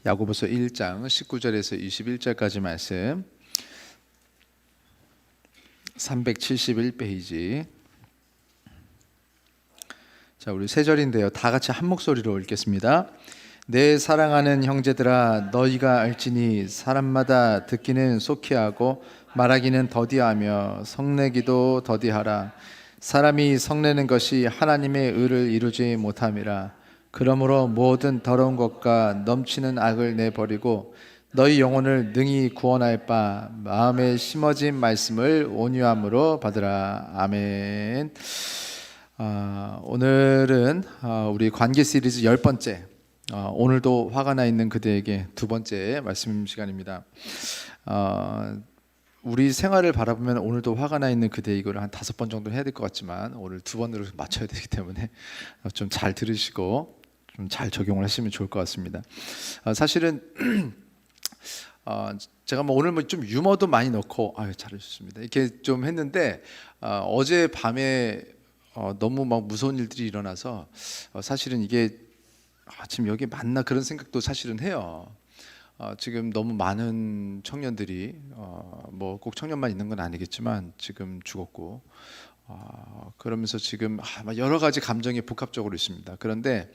야고보서 1장 19절에서 21절까지 말씀, 371페이지. 자, 우리 세 절인데요, 다 같이 한 목소리로 읽겠습니다. 내 사랑하는 형제들아, 너희가 알지니 사람마다 듣기는 속히하고 말하기는 더디하며 성내기도 더디하라. 사람이 성내는 것이 하나님의 의를 이루지 못함이라. 그러므로 모든 더러운 것과 넘치는 악을 내버리고 너희 영혼을 능히 구원할 바 마음에 심어진 말씀을 온유함으로 받으라. 아멘. 오늘은 우리 관계 시리즈 10번째, 오늘도 화가 나 있는 그대에게 두 번째 말씀 시간입니다. 우리 생활을 바라보면 오늘도 화가 나 있는 그대, 이거를 한 5번 정도 해야 될 것 같지만 오늘 2번으로 맞춰야 되기 때문에 좀 잘 들으시고 좀 잘 적용을 하시면 좋을 것 같습니다. 사실은 제가 오늘 좀 유머도 많이 넣고 잘해주셨습니다 이렇게 좀 했는데, 어제 밤에 너무 막 무서운 일들이 일어나서 사실은 이게 지금 여기 맞나 그런 생각도 사실은 해요. 지금 너무 많은 청년들이 뭐 꼭 청년만 있는 건 아니겠지만 지금 죽었고, 그러면서 지금 여러 가지 감정이 복합적으로 있습니다. 그런데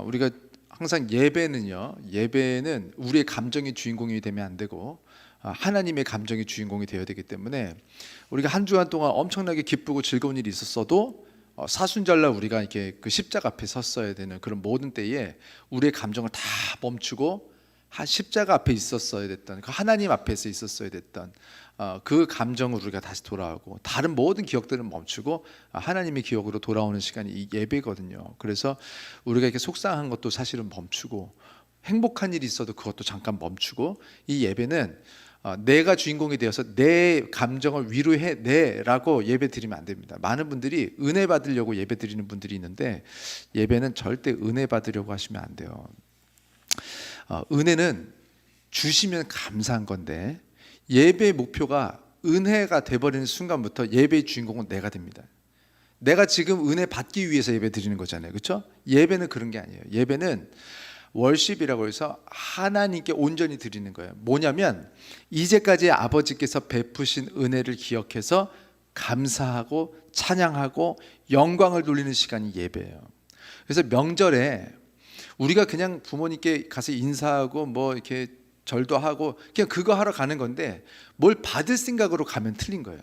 우리가 항상 예배는 우리의 감정이 주인공이 되면 안 되고 하나님의 감정이 주인공이 되어야 되기 때문에, 우리가 한 주간 동안 엄청나게 기쁘고 즐거운 일이 있었어도 사순절날 우리가 이렇게 그 십자가 앞에 섰어야 되는 그런 모든 때에 우리의 감정을 다 멈추고 십자가 앞에 있었어야 됐던, 그 하나님 앞에서 있었어야 됐던 그 감정을 우리가 다시 돌아오고, 다른 모든 기억들은 멈추고 하나님의 기억으로 돌아오는 시간이 이 예배거든요. 그래서 우리가 이렇게 속상한 것도 사실은 멈추고, 행복한 일이 있어도 그것도 잠깐 멈추고, 이 예배는 내가 주인공이 되어서 내 감정을 위로해내라고 예배 드리면 안 됩니다. 많은 분들이 은혜 받으려고 예배 드리는 분들이 있는데, 예배는 절대 은혜 받으려고 하시면 안 돼요. 은혜는 주시면 감사한 건데, 예배의 목표가 은혜가 돼버리는 순간부터 예배의 주인공은 내가 됩니다. 내가 지금 은혜 받기 위해서 예배 드리는 거잖아요, 그렇죠? 예배는 그런 게 아니에요. 예배는 월십이라고 해서 하나님께 온전히 드리는 거예요. 뭐냐면 이제까지 아버지께서 베푸신 은혜를 기억해서 감사하고 찬양하고 영광을 돌리는 시간이 예배예요. 그래서 명절에 우리가 그냥 부모님께 가서 인사하고 뭐 이렇게 절도 하고 그냥 그거 하러 가는 건데, 뭘 받을 생각으로 가면 틀린 거예요.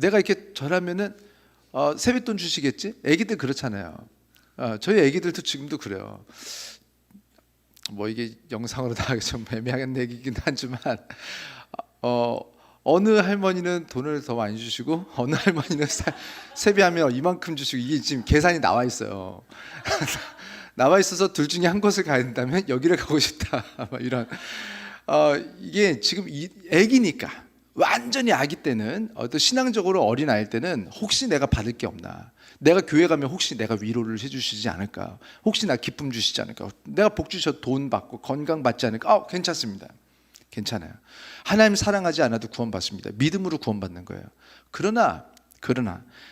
내가 이렇게 절하면은 세뱃돈 주시겠지? 애기들 그렇잖아요. 저희 애기들도 지금도 그래요. 뭐 이게 영상으로 나가기 좀 애매한 얘기긴 하지만 어느 할머니는 돈을 더 많이 주시고 어느 할머니는 세배하면 이만큼 주시고, 이게 지금 계산이 나와 있어요. 나와 있어서 둘 중에 한 곳을 가야 된다면 여기를 가고 싶다. 이런 이게 지금 애기니까, 완전히 아기 때는, 또 신앙적으로 어린 아이일 때는 혹시 내가 받을 게 없나, 내가 교회 가면 혹시 내가 위로를 해주시지 않을까, 혹시 나 기쁨 주시지 않을까, 내가 복 주셔도 돈 받고 건강 받지 않을까. 괜찮습니다. 괜찮아요. 하나님 사랑하지 않아도 구원받습니다. 믿음으로 구원받는 거예요. 그러나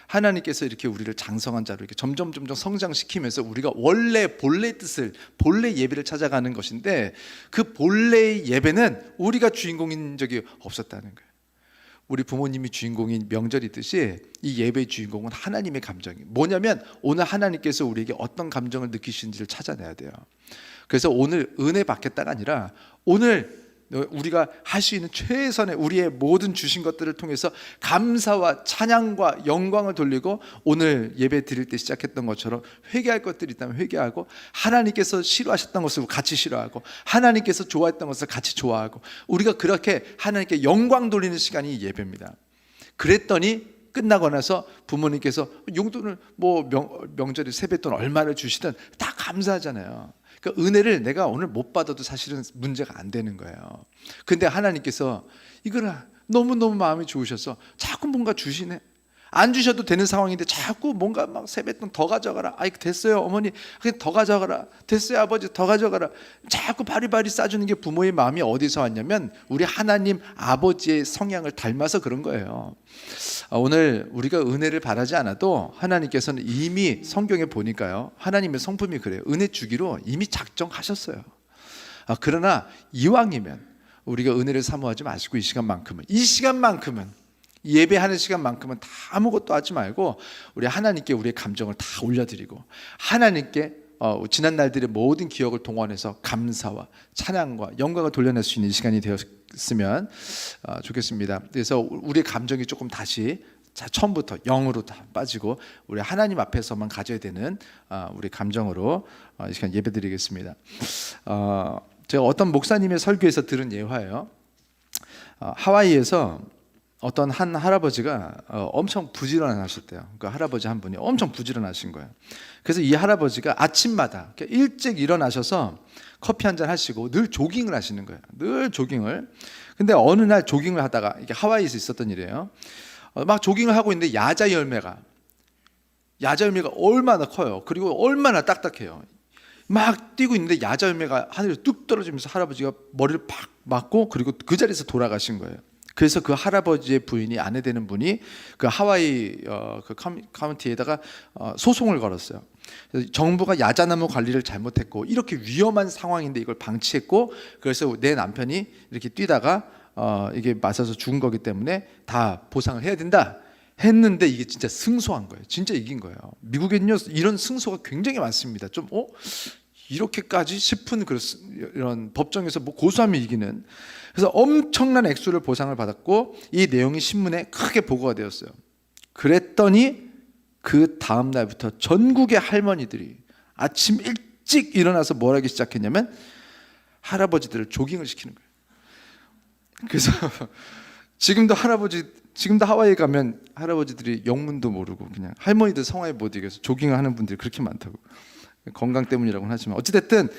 하나님께서 이렇게 우리를 장성한 자로 이렇게 점점 성장시키면서 우리가 원래 본래 뜻을, 본래 예배를 찾아가는 것인데, 그 본래의 예배는 우리가 주인공인 적이 없었다는 거예요. 우리 부모님이 주인공인 명절이듯이 이 예배의 주인공은 하나님의 감정이 뭐냐면, 오늘 하나님께서 우리에게 어떤 감정을 느끼시는지를 찾아내야 돼요. 그래서 오늘 은혜 받겠다가 아니라, 오늘 우리가 할 수 있는 최선의 우리의 모든 주신 것들을 통해서 감사와 찬양과 영광을 돌리고, 오늘 예배 드릴 때 시작했던 것처럼 회개할 것들이 있다면 회개하고, 하나님께서 싫어하셨던 것을 같이 싫어하고, 하나님께서 좋아했던 것을 같이 좋아하고, 우리가 그렇게 하나님께 영광 돌리는 시간이 예배입니다. 그랬더니 끝나고 나서 부모님께서 용돈을 명절에 세뱃돈 얼마를 주시든 다 감사하잖아요. 그 은혜를 내가 오늘 못 받아도 사실은 문제가 안 되는 거예요. 근데 하나님께서 이거를 너무너무 마음이 좋으셔서 자꾸 뭔가 주시네. 안 주셔도 되는 상황인데 자꾸 뭔가 막 세뱃돈 더 가져가라. 됐어요 어머니, 그냥 더 가져가라. 됐어요 아버지, 더 가져가라. 자꾸 바리바리 싸주는 게 부모의 마음이 어디서 왔냐면, 우리 하나님 아버지의 성향을 닮아서 그런 거예요. 오늘 우리가 은혜를 바라지 않아도 하나님께서는 이미 성경에 보니까요, 하나님의 성품이 그래요. 은혜 주기로 이미 작정하셨어요. 그러나 이왕이면 우리가 은혜를 사모하지 마시고 이 시간만큼은 예배하는 시간만큼은 다 아무것도 하지 말고 우리 하나님께 우리의 감정을 다 올려드리고 하나님께 지난 날들의 모든 기억을 동원해서 감사와 찬양과 영광을 돌려낼 수 있는 시간이 되었으면 좋겠습니다. 그래서 우리의 감정이 조금 다시 처음부터 영으로 다 빠지고 우리 하나님 앞에서만 가져야 되는 우리 감정으로 이 시간 예배드리겠습니다. 제가 어떤 목사님의 설교에서 들은 예화예요. 하와이에서 어떤 한 할아버지가 엄청 부지런하셨대요. 그 할아버지 한 분이 엄청 부지런하신 거예요. 그래서 이 할아버지가 아침마다 일찍 일어나셔서 커피 한잔 하시고 늘 조깅을 하시는 거예요. 늘 조깅을. 근데 어느 날 조깅을 하다가, 이게 하와이에서 있었던 일이에요. 막 조깅을 하고 있는데 야자 열매가 얼마나 커요. 그리고 얼마나 딱딱해요. 막 뛰고 있는데 야자 열매가 하늘에 뚝 떨어지면서 할아버지가 머리를 팍 맞고 그리고 그 자리에서 돌아가신 거예요. 그래서 그 할아버지의 부인이, 아내 되는 분이 그 하와이 그 카운티에다가 소송을 걸었어요. 그래서 정부가 야자나무 관리를 잘못했고 이렇게 위험한 상황인데 이걸 방치했고, 그래서 내 남편이 이렇게 뛰다가 이게 맞아서 죽은 거기 때문에 다 보상을 해야 된다 했는데, 이게 진짜 승소한 거예요. 진짜 이긴 거예요. 미국에는요 이런 승소가 굉장히 많습니다. 좀 이렇게까지 싶은 이런 법정에서 뭐 고소하면 이기는. 그래서 엄청난 액수를 보상을 받았고 이 내용이 신문에 크게 보고가 되었어요. 그랬더니 그 다음 날부터 전국의 할머니들이 아침 일찍 일어나서 뭘 하기 시작했냐면 할아버지들을 조깅을 시키는 거예요. 그래서 지금도 하와이에 가면 할아버지들이 영문도 모르고 그냥 할머니들 성화에 못 이겨서 조깅을 하는 분들이 그렇게 많다고. 건강 때문이라고는 하지만 어찌됐든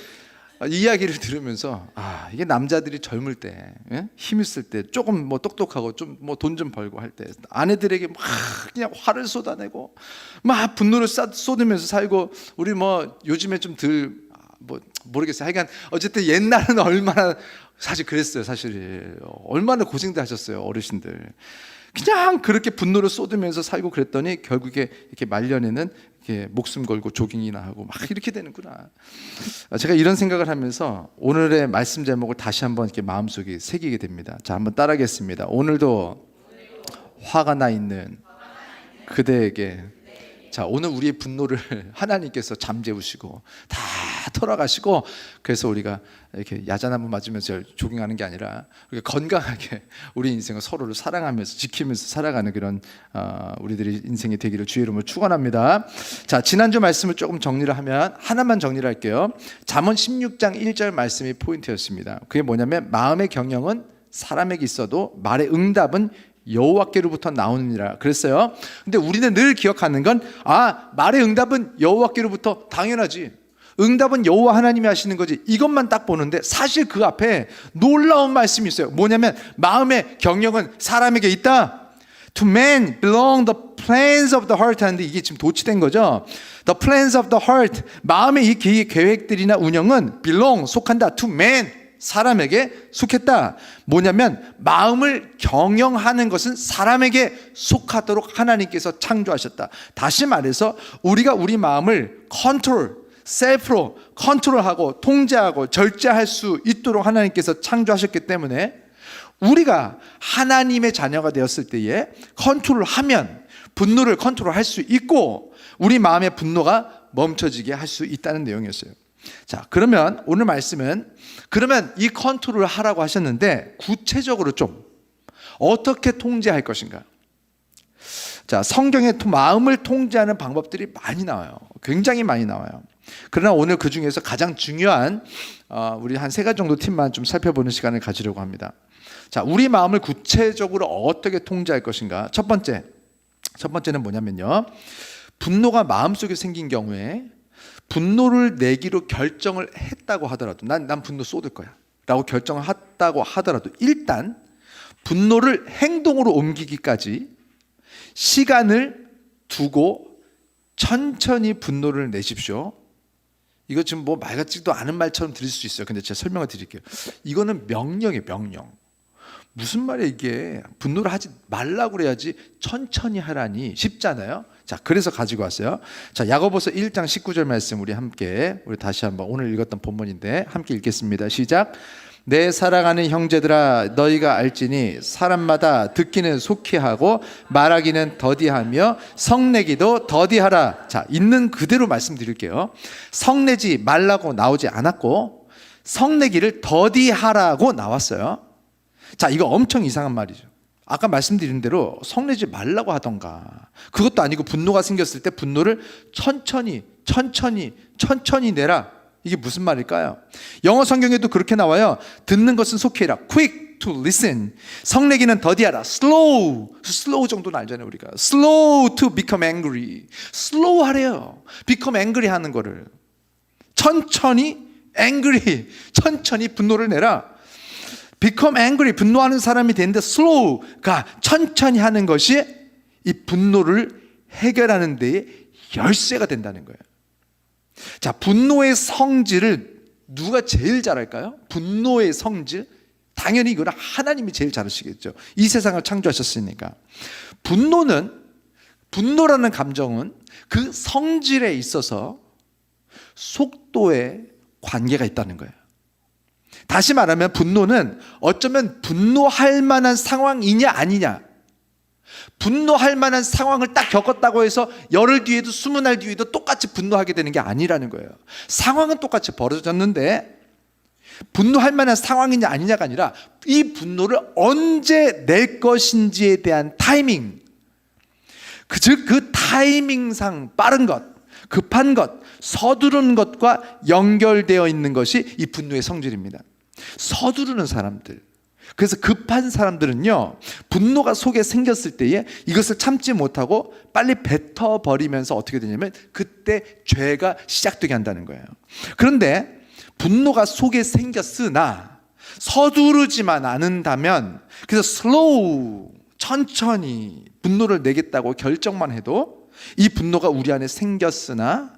이 이야기를 들으면서 이게 남자들이 젊을 때, 힘 있을 때, 조금 뭐 똑똑하고 좀 뭐 돈 좀 벌고 할 때 아내들에게 막 그냥 화를 쏟아내고 막 분노를 쏟으면서 살고, 우리 뭐 요즘에 좀 덜 뭐 모르겠어요. 하여간 어쨌든 옛날은 얼마나 사실 그랬어요. 사실 얼마나 고생도 하셨어요, 어르신들. 그냥 그렇게 분노를 쏟으면서 살고 그랬더니 결국에 이렇게 말년에는 이렇게 목숨 걸고 조깅이나 하고 막 이렇게 되는구나. 제가 이런 생각을 하면서 오늘의 말씀 제목을 다시 한번 이렇게 마음속에 새기게 됩니다. 자, 한번 따라하겠습니다. 오늘도 화가 나 있는 그대에게. 자, 오늘 우리의 분노를 하나님께서 잠재우시고 다 털어가시고, 그래서 우리가 이렇게 야자나무 맞으면서 조깅하는 게 아니라 우리가 건강하게 우리 인생을 서로를 사랑하면서 지키면서 살아가는 그런 우리들의 인생이 되기를 주의 이름으로 축원합니다. 자, 지난주 말씀을 조금 정리를 하면 하나만 정리를 할게요. 잠언 16장 1절 말씀이 포인트였습니다. 그게 뭐냐면 마음의 경영은 사람에게 있어도 말의 응답은 여호와께로부터 나오느니라 그랬어요. 근데 우리는 늘 기억하는 건 말의 응답은 여호와께로부터, 당연하지, 응답은 여호와 하나님이 하시는 거지, 이것만 딱 보는데 사실 그 앞에 놀라운 말씀이 있어요. 뭐냐면 마음의 경영은 사람에게 있다. To man belong the plans of the heart 하는데 이게 지금 도치된 거죠. The plans of the heart, 마음의 이 계획들이나 운영은 belong, 속한다. To man, 사람에게 속했다. 뭐냐면 마음을 경영하는 것은 사람에게 속하도록 하나님께서 창조하셨다. 다시 말해서 우리가 우리 마음을 셀프로 컨트롤하고 통제하고 절제할 수 있도록 하나님께서 창조하셨기 때문에 우리가 하나님의 자녀가 되었을 때에 컨트롤하면 분노를 컨트롤할 수 있고 우리 마음의 분노가 멈춰지게 할 수 있다는 내용이었어요. 자, 그러면 오늘 말씀은, 그러면 이 컨트롤을 하라고 하셨는데 구체적으로 좀 어떻게 통제할 것인가? 자, 성경에 마음을 통제하는 방법들이 많이 나와요. 굉장히 많이 나와요. 그러나 오늘 그 중에서 가장 중요한 우리 한 3가지 정도 팁만 좀 살펴보는 시간을 가지려고 합니다. 자, 우리 마음을 구체적으로 어떻게 통제할 것인가? 첫 번째는 뭐냐면요, 분노가 마음속에 생긴 경우에 분노를 내기로 결정을 했다고 하더라도, 난 분노 쏟을 거야 라고 결정을 했다고 하더라도 일단 분노를 행동으로 옮기기까지 시간을 두고 천천히 분노를 내십시오. 이거 지금 뭐 말 같지도 않은 말처럼 들릴 수 있어요. 근데 제가 설명을 드릴게요. 이거는 명령이에요, 명령. 무슨 말이야 이게. 분노를 하지 말라고 그래야지 천천히 하라니 쉽잖아요. 자, 그래서 가지고 왔어요. 자, 야고보서 1장 19절 말씀 우리 다시 한번 오늘 읽었던 본문인데 함께 읽겠습니다. 시작. 내 사랑하는 형제들아, 너희가 알지니 사람마다 듣기는 속히 하고 말하기는 더디하며 성내기도 더디하라. 자, 있는 그대로 말씀드릴게요. 성내지 말라고 나오지 않았고 성내기를 더디하라고 나왔어요. 자, 이거 엄청 이상한 말이죠. 아까 말씀드린 대로 성내지 말라고 하던가, 그것도 아니고 분노가 생겼을 때 분노를 천천히 내라. 이게 무슨 말일까요? 영어 성경에도 그렇게 나와요. 듣는 것은 속히 해라. Quick to listen. 성내기는 더디하라. Slow 정도는 알잖아요 우리가. Slow to become angry. Slow 하래요. become angry 하는 거를. 천천히 분노를 내라. become angry, 분노하는 사람이 되는데 slow가 천천히 하는 것이 이 분노를 해결하는 데에 열쇠가 된다는 거예요. 자, 분노의 성질을 누가 제일 잘 알까요? 분노의 성질? 당연히 이거는 하나님이 제일 잘 아시겠죠. 이 세상을 창조하셨으니까. 분노라는 감정은 그 성질에 있어서 속도에 관계가 있다는 거예요. 다시 말하면 분노는 어쩌면 분노할 만한 상황이냐 아니냐, 분노할 만한 상황을 딱 겪었다고 해서 열흘 뒤에도 20날 뒤에도 똑같이 분노하게 되는 게 아니라는 거예요. 상황은 똑같이 벌어졌는데 분노할 만한 상황이냐 아니냐가 아니라 이 분노를 언제 낼 것인지에 대한 타이밍, 즉 그 타이밍상 빠른 것, 급한 것, 서두른 것과 연결되어 있는 것이 이 분노의 성질입니다. 서두르는 사람들, 그래서 급한 사람들은요, 분노가 속에 생겼을 때에 이것을 참지 못하고 빨리 뱉어버리면서 어떻게 되냐면 그때 죄가 시작되게 한다는 거예요. 그런데 분노가 속에 생겼으나 서두르지만 않는다면, 그래서 슬로우, 천천히 분노를 내겠다고 결정만 해도 이 분노가 우리 안에 생겼으나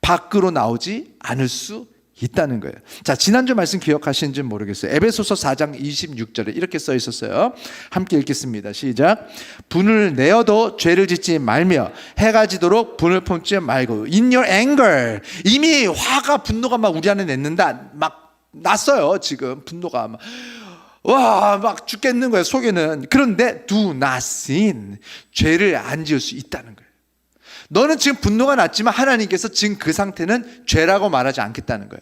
밖으로 나오지 않을 수 있다는 거예요. 자, 지난주 말씀 기억하시는지 모르겠어요. 에베소서 4장 26절에 이렇게 써 있었어요. 함께 읽겠습니다. 시작. 분을 내어도 죄를 짓지 말며 해가 지도록 분을 품지 말고 in your anger. 이미 화가, 분노가 막 우리 안에 냈는다. 막 났어요. 지금 분노가 막 죽겠는 거예요, 속에는. 그런데 do not sin. 죄를 안 지을 수 있다는 거예요. 너는 지금 분노가 났지만 하나님께서 지금 그 상태는 죄라고 말하지 않겠다는 거예요.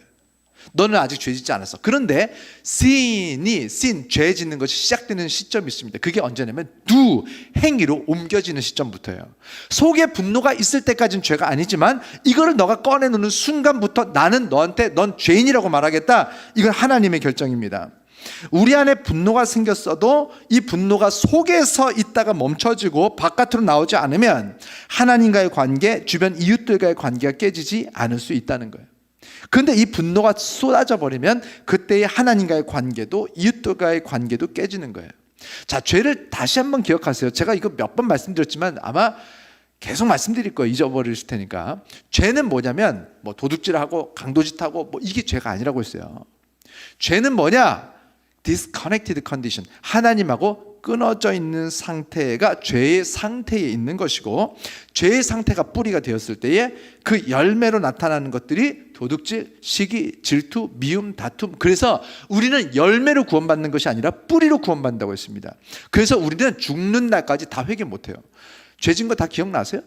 너는 아직 죄 짓지 않았어. 그런데 죄 짓는 것이 시작되는 시점이 있습니다. 그게 언제냐면 do, 행위로 옮겨지는 시점부터예요. 속에 분노가 있을 때까지는 죄가 아니지만 이거를 너가 꺼내놓는 순간부터 나는 너한테 넌 죄인이라고 말하겠다. 이건 하나님의 결정입니다. 우리 안에 분노가 생겼어도 이 분노가 속에서 있다가 멈춰지고 바깥으로 나오지 않으면 하나님과의 관계, 주변 이웃들과의 관계가 깨지지 않을 수 있다는 거예요. 그런데 이 분노가 쏟아져 버리면 그때의 하나님과의 관계도 이웃들과의 관계도 깨지는 거예요. 자, 죄를 다시 한번 기억하세요. 제가 이거 몇 번 말씀드렸지만 아마 계속 말씀드릴 거예요. 잊어버리실 테니까. 죄는 뭐냐면 도둑질하고 강도짓하고 이게 죄가 아니라고 했어요. 죄는 뭐냐? disconnected condition, 하나님하고 끊어져 있는 상태가 죄의 상태에 있는 것이고, 죄의 상태가 뿌리가 되었을 때에 그 열매로 나타나는 것들이 도둑질, 시기, 질투, 미움, 다툼. 그래서 우리는 열매로 구원받는 것이 아니라 뿌리로 구원받는다고 했습니다. 그래서 우리는 죽는 날까지 다 회개 못해요. 죄진 거 다 기억나세요?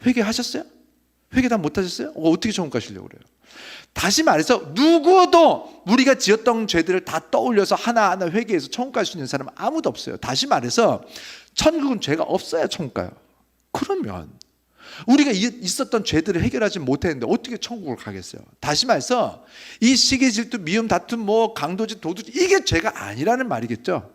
회개하셨어요? 회개 다 못하셨어요? 어떻게 천국 가시려고 그래요? 다시 말해서 누구도 우리가 지었던 죄들을 다 떠올려서 하나하나 회개해서 천국 갈 수 있는 사람은 아무도 없어요. 다시 말해서 천국은 죄가 없어야 천국 가요. 그러면 우리가 있었던 죄들을 해결하지 못했는데 어떻게 천국을 가겠어요? 다시 말해서 이 시기, 질투, 미움, 다툼, 강도짓, 도둑질, 이게 죄가 아니라는 말이겠죠.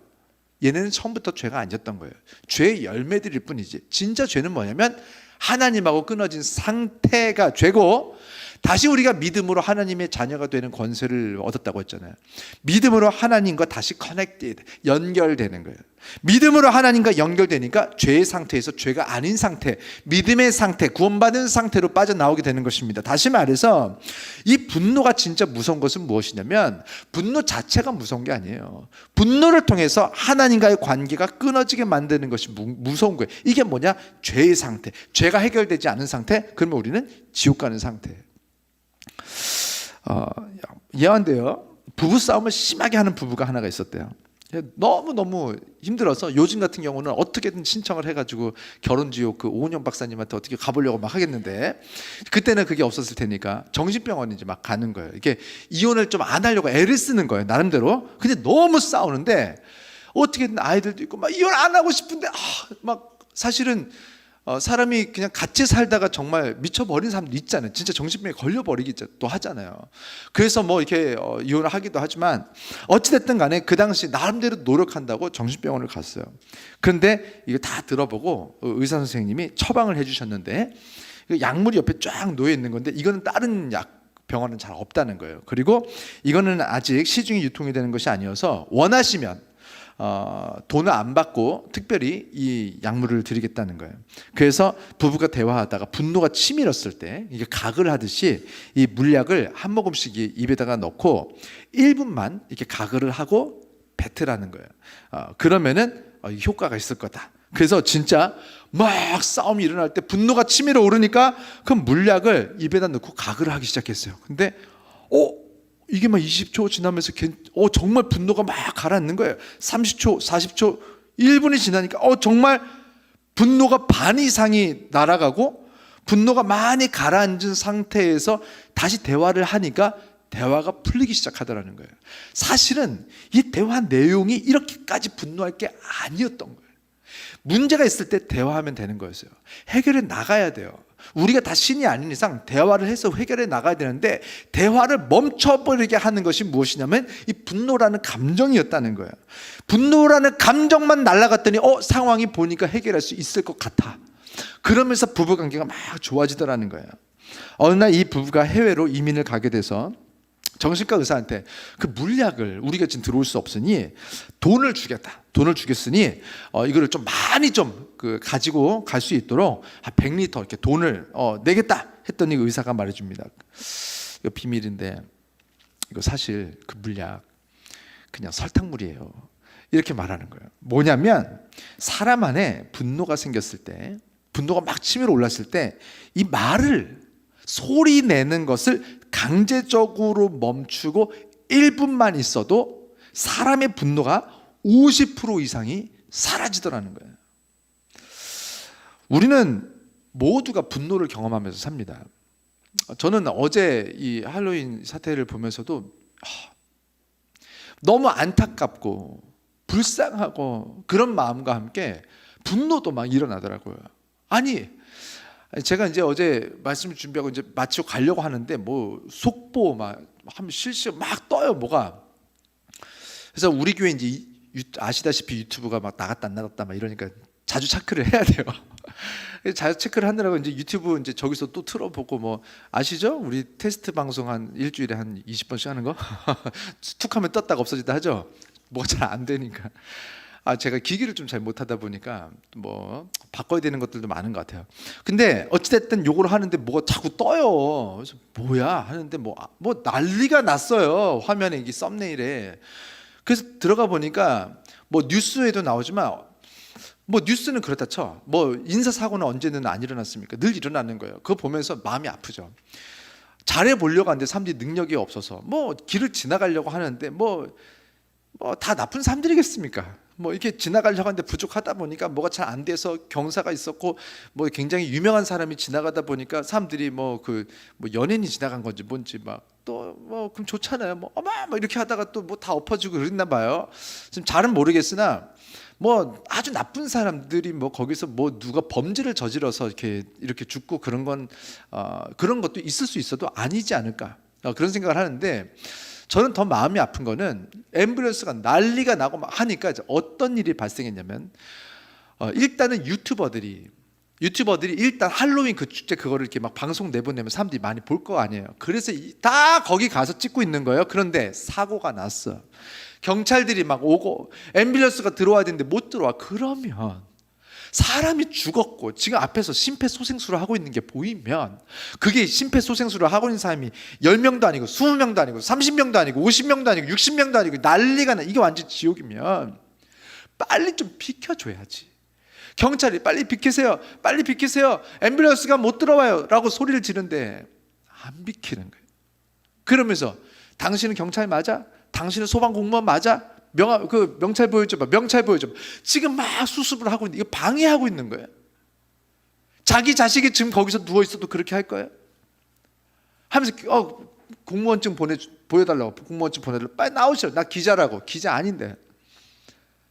얘네는 처음부터 죄가 아니었던 거예요. 죄의 열매들일 뿐이지. 진짜 죄는 뭐냐면 하나님하고 끊어진 상태가 죄고, 다시 우리가 믿음으로 하나님의 자녀가 되는 권세를 얻었다고 했잖아요. 믿음으로 하나님과 다시 커넥티드, 연결되는 거예요. 믿음으로 하나님과 연결되니까 죄의 상태에서 죄가 아닌 상태, 믿음의 상태, 구원받은 상태로 빠져나오게 되는 것입니다. 다시 말해서 이 분노가 진짜 무서운 것은 무엇이냐면, 분노 자체가 무서운 게 아니에요. 분노를 통해서 하나님과의 관계가 끊어지게 만드는 것이 무서운 거예요. 이게 뭐냐? 죄의 상태, 죄가 해결되지 않은 상태. 그러면 우리는 지옥 가는 상태. 예언돼요. 부부싸움을 심하게 하는 부부가 하나가 있었대요. 너무 힘들어서 요즘 같은 경우는 어떻게든 신청을 해가지고 결혼지옥 그 오은영 박사님한테 어떻게 가보려고 막 하겠는데, 그때는 그게 없었을 테니까 정신병원 이제 막 가는 거예요. 이게 이혼을 좀 안 하려고 애를 쓰는 거예요, 나름대로. 근데 너무 싸우는데 어떻게든 아이들도 있고 막 이혼 안 하고 싶은데 막 사실은 사람이 그냥 같이 살다가 정말 미쳐버린 사람도 있잖아요. 진짜 정신병에 걸려버리기도 하잖아요. 그래서 뭐 이렇게 이혼을 하기도 하지만 어찌됐든 간에 그 당시 나름대로 노력한다고 정신병원을 갔어요. 그런데 이거 다 들어보고 의사 선생님이 처방을 해주셨는데, 약물이 옆에 쫙 놓여 있는 건데 이거는 다른 약 병원은 잘 없다는 거예요. 그리고 이거는 아직 시중에 유통이 되는 것이 아니어서 원하시면 돈을 안 받고 특별히 이 약물을 드리겠다는 거예요. 그래서 부부가 대화하다가 분노가 치밀었을 때 이게 가글 하듯이 이 물약을 한 모금씩 입에다가 넣고 1분만 이렇게 가글을 하고 뱉으라는 거예요. 그러면은 효과가 있을 거다. 그래서 진짜 막 싸움이 일어날 때 분노가 치밀어 오르니까 그 물약을 입에다 넣고 가글을 하기 시작했어요. 근데 이게 막 20초 지나면서 정말 분노가 막 가라앉는 거예요. 30초, 40초, 1분이 지나니까 정말 분노가 반 이상이 날아가고 분노가 많이 가라앉은 상태에서 다시 대화를 하니까 대화가 풀리기 시작하더라는 거예요. 사실은 이 대화 내용이 이렇게까지 분노할 게 아니었던 거예요. 문제가 있을 때 대화하면 되는 거였어요. 해결해 나가야 돼요. 우리가 다 신이 아닌 이상 대화를 해서 해결해 나가야 되는데, 대화를 멈춰버리게 하는 것이 무엇이냐면 이 분노라는 감정이었다는 거예요. 분노라는 감정만 날아갔더니 상황이 보니까 해결할 수 있을 것 같아. 그러면서 부부관계가 막 좋아지더라는 거예요. 어느 날 이 부부가 해외로 이민을 가게 돼서 정신과 의사한테 그 물약을 우리가 지금 들어올 수 없으니 돈을 주겠다. 돈을 주겠으니 이거를 좀 많이 좀 가지고 갈 수 있도록 한 100리터 이렇게 돈을 내겠다 했더니 의사가 말해줍니다. 이거 비밀인데 이거 사실 그 물약 그냥 설탕물이에요. 이렇게 말하는 거예요. 뭐냐면 사람 안에 분노가 생겼을 때, 분노가 막 치밀어 올랐을 때 이 말을, 소리 내는 것을 강제적으로 멈추고 1분만 있어도 사람의 분노가 50% 이상이 사라지더라는 거예요. 우리는 모두가 분노를 경험하면서 삽니다. 저는 어제 이 할로윈 사태를 보면서도 너무 안타깝고 불쌍하고 그런 마음과 함께 분노도 막 일어나더라고요. 아니, 제가 이제 어제 말씀 준비하고 이제 마치고 가려고 하는데 뭐 속보 막 하면 실시 막 떠요, 뭐가. 그래서 우리 교회 이제 아시다시피 유튜브가 막 나갔다 안 나갔다 막 이러니까 자주 체크를 해야 돼요. 자주 체크를 하느라고 이제 유튜브 이제 저기서 또 틀어보고, 뭐 아시죠? 우리 테스트 방송 한 일주일에 한 20번씩 하는 거. 툭하면 떴다가 없어지다 하죠. 뭐가 잘 안 되니까. 제가 기기를 좀 잘 못하다 보니까 뭐 바꿔야 되는 것들도 많은 것 같아요. 근데 어찌됐든 요걸 하는데 뭐가 자꾸 떠요. 그래서 뭐야 하는데 뭐 난리가 났어요, 화면에, 이게 썸네일에. 그래서 들어가 보니까 뭐 뉴스에도 나오지만, 뭐 뉴스는 그렇다 쳐, 뭐 인사사고는 언제는 안 일어났습니까? 늘 일어나는 거예요. 그거 보면서 마음이 아프죠. 잘해보려고 하는데 사람들이 능력이 없어서 뭐 길을 지나가려고 하는데 뭐 다 나쁜 사람들이겠습니까? 뭐 이렇게 지나가려고 하는데 부족하다 보니까 뭐가 잘 안 돼서 경사가 있었고, 뭐 굉장히 유명한 사람이 지나가다 보니까 사람들이 뭐 연예인이 지나간 건지 뭔지 막 또 뭐 그럼 좋잖아요. 뭐 이렇게 하다가 또 뭐 다 엎어지고 그랬나 봐요. 지금 잘은 모르겠으나 뭐 아주 나쁜 사람들이 뭐 거기서 뭐 누가 범죄를 저질러서 이렇게 죽고 그런 건 그런 것도 있을 수 있어도 아니지 않을까, 그런 생각을 하는데, 저는 더 마음이 아픈 거는 앰뷸런스가 난리가 나고 막 하니까 어떤 일이 발생했냐면, 일단은 유튜버들이 유튜버들이 일단 할로윈 그 축제 그거를 이렇게 막 방송 내보내면 사람들이 많이 볼 거 아니에요. 그래서 다 거기 가서 찍고 있는 거예요. 그런데 사고가 났어. 경찰들이 막 오고 앰뷸런스가 들어와야 되는데 못 들어와. 그러면 사람이 죽었고 지금 앞에서 심폐소생술을 하고 있는 게 보이면, 그게 심폐소생술을 하고 있는 사람이 10명도 아니고 20명도 아니고 30명도 아니고 50명도 아니고 60명도 아니고 난리가 나, 이게 완전 지옥이면 빨리 좀 비켜줘야지. 경찰이 빨리 비키세요, 빨리 비키세요, 앰뷸런스가 못 들어와요 라고 소리를 지르는데 안 비키는 거예요. 그러면서 당신은 경찰 맞아? 당신은 소방공무원 맞아? 명찰 보여줘봐, 명찰 보여줘봐. 지금 막 수습을 하고 있는데 이거 방해하고 있는 거예요. 자기 자식이 지금 거기서 누워있어도 그렇게 할 거예요? 하면서 공무원증 보여달라고, 공무원증 보내달라고, 빨리 나오시라고. 나 기자라고. 기자 아닌데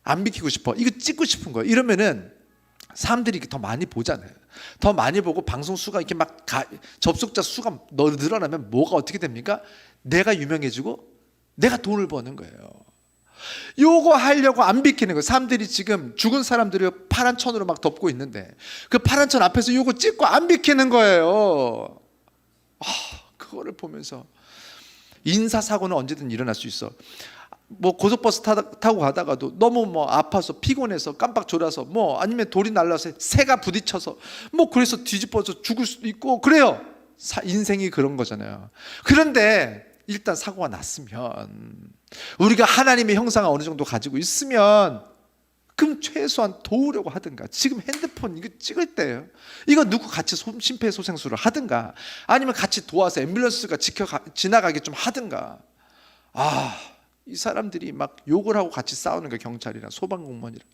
안 비키고 싶어, 이거 찍고 싶은 거예요. 이러면은 사람들이 더 많이 보잖아요. 더 많이 보고 방송 수가 이렇게 막 접속자 수가 늘어나면 뭐가 어떻게 됩니까? 내가 유명해지고 내가 돈을 버는 거예요. 요거 하려고 안 비키는 거예요. 사람들이 지금 죽은 사람들을 파란 천으로 막 덮고 있는데 그 파란 천 앞에서 요거 찍고 안 비키는 거예요. 그거를 보면서 인사사고는 언제든 일어날 수 있어. 뭐 고속버스 타고 가다가도 너무 뭐 아파서 피곤해서 깜빡 졸아서 뭐 아니면 돌이 날라서 새가 부딪혀서 뭐 그래서 뒤집어서 죽을 수도 있고 그래요. 인생이 그런 거잖아요. 그런데 일단 사고가 났으면, 우리가 하나님의 형상을 어느 정도 가지고 있으면 그럼 최소한 도우려고 하든가, 지금 핸드폰 이거 찍을 때예요. 이거 누구 같이 심폐소생술을 하든가, 아니면 같이 도와서 앰뷸런스가 지나가게 좀 하든가. 이 사람들이 막 욕을 하고 같이 싸우는 거예요. 경찰이랑 소방공무원이랑.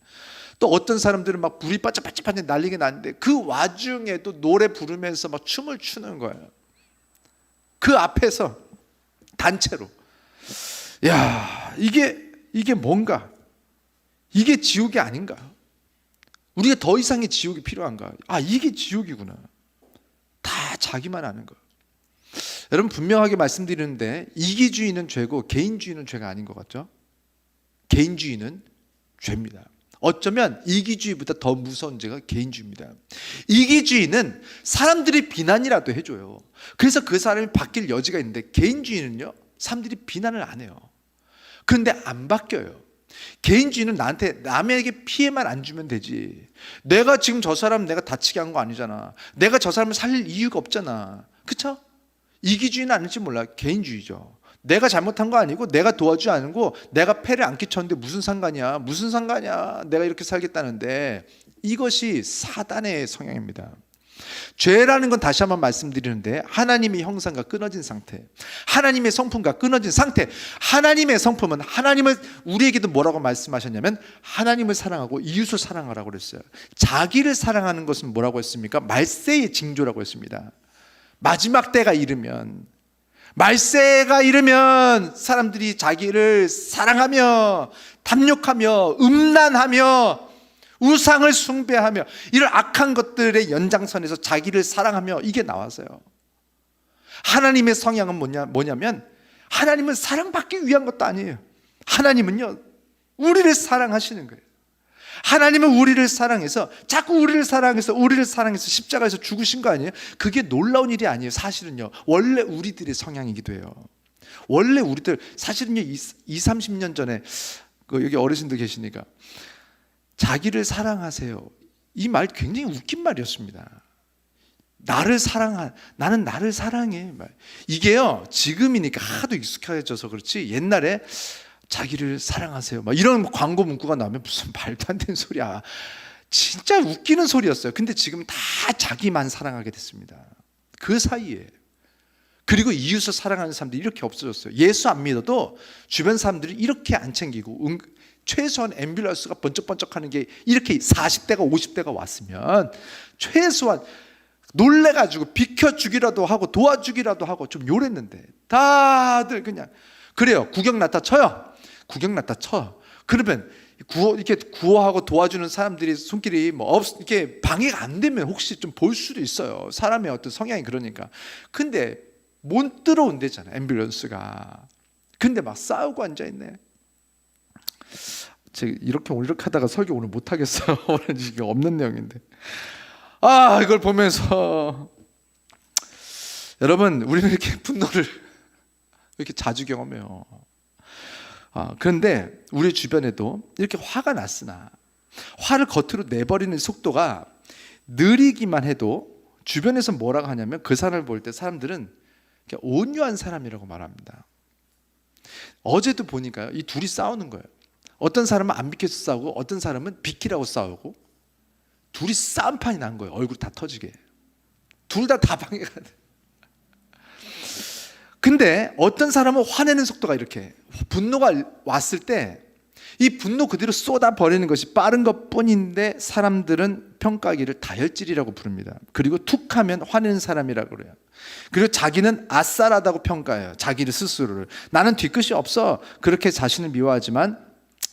또 어떤 사람들은 막 불이 반짝반짝 날리게 나는데 그 와중에도 노래 부르면서 막 춤을 추는 거예요. 그 앞에서 단체로. 야, 이게 뭔가? 이게 지옥이 아닌가? 우리가 더 이상의 지옥이 필요한가? 이게 지옥이구나. 다 자기만 아는 거. 여러분, 분명하게 말씀드리는데 이기주의는 죄고 개인주의는 죄가 아닌 것 같죠? 개인주의는 죄입니다. 어쩌면 이기주의보다 더 무서운 죄가 개인주의입니다. 이기주의는 사람들이 비난이라도 해줘요. 그래서 그 사람이 바뀔 여지가 있는데, 개인주의는요, 사람들이 비난을 안 해요. 그런데 안 바뀌어요. 개인주의는 남에게 피해만 안 주면 되지. 내가 지금 저 사람 내가 다치게 한 거 아니잖아. 내가 저 사람을 살릴 이유가 없잖아. 그쵸? 이기주의는 아닐지 몰라. 개인주의죠. 내가 잘못한 거 아니고 내가 도와주지 않고 내가 폐를 안 끼쳤는데 무슨 상관이야, 무슨 상관이야, 내가 이렇게 살겠다는데. 이것이 사단의 성향입니다. 죄라는 건 다시 한번 말씀드리는데, 하나님의 형상과 끊어진 상태, 하나님의 성품과 끊어진 상태. 하나님의 성품은, 하나님은 우리에게도 뭐라고 말씀하셨냐면 하나님을 사랑하고 이웃을 사랑하라고 그랬어요. 자기를 사랑하는 것은 뭐라고 했습니까? 말세의 징조라고 했습니다. 마지막 때가 이르면, 말세가 이르면 사람들이 자기를 사랑하며 탐욕하며 음란하며 우상을 숭배하며 이런 악한 것들의 연장선에서 자기를 사랑하며, 이게 나와서요. 하나님의 성향은 뭐냐면 하나님은 사랑받기 위한 것도 아니에요. 하나님은요, 우리를 사랑하시는 거예요. 하나님은 우리를 사랑해서, 자꾸 우리를 사랑해서 십자가에서 죽으신 거 아니에요? 그게 놀라운 일이 아니에요. 사실은요, 원래 우리들의 성향이기도 해요. 원래 우리들 사실은요, 30년 전에 여기 어르신들 계시니까 자기를 사랑하세요, 이 말 굉장히 웃긴 말이었습니다. 나는 나를 사랑해. 이게요, 지금이니까 하도 익숙해져서 그렇지, 옛날에 자기를 사랑하세요 막 이런 광고 문구가 나오면 무슨 말도 안 되는 소리야. 진짜 웃기는 소리였어요. 근데 지금 다 자기만 사랑하게 됐습니다. 그 사이에. 그리고 이웃을 사랑하는 사람들이 이렇게 없어졌어요. 예수 안 믿어도 주변 사람들이 이렇게 안 챙기고, 최소한 앰뷸런스가 번쩍번쩍하는 게 이렇게 40대가 50대가 왔으면 최소한 놀래가지고 비켜주기라도 하고 도와주기라도 하고 좀 요랬는데, 다들 그냥 그래요. 구경 나타 쳐요. 그러면 이렇게 구호하고 도와주는 사람들이 손길이 이렇게 방해가 안 되면 혹시 좀 볼 수도 있어요. 사람의 어떤 성향이 그러니까. 근데 못 들어온대잖아, 앰뷸런스가. 근데 막 싸우고 앉아 있네. 제가 이렇게 하다가 설교 오늘 못 하겠어요. 오늘 지금 없는 내용인데. 이걸 보면서 여러분, 우리는 이렇게 분노를 이렇게 자주 경험해요. 그런데 우리 주변에도 이렇게 화가 났으나 화를 겉으로 내버리는 속도가 느리기만 해도 주변에서 뭐라고 하냐면 그 사람을 볼 때 사람들은 온유한 사람이라고 말합니다. 어제도 보니까요, 이 둘이 싸우는 거예요. 어떤 사람은 안 비켜서 싸우고 어떤 사람은 비키라고 싸우고 둘이 싸움판이 난 거예요. 얼굴 다 터지게. 둘 다 방해가 돼. 근데 어떤 사람은 화내는 속도가 이렇게, 분노가 왔을 때 이 분노 그대로 쏟아버리는 것이 빠른 것뿐인데 사람들은 평가하기를 다혈질이라고 부릅니다. 그리고 툭하면 화내는 사람이라고 그래요. 그리고 자기는 아싸라다고 평가해요. 자기를 스스로를. 나는 뒤끝이 없어. 그렇게 자신을 미워하지만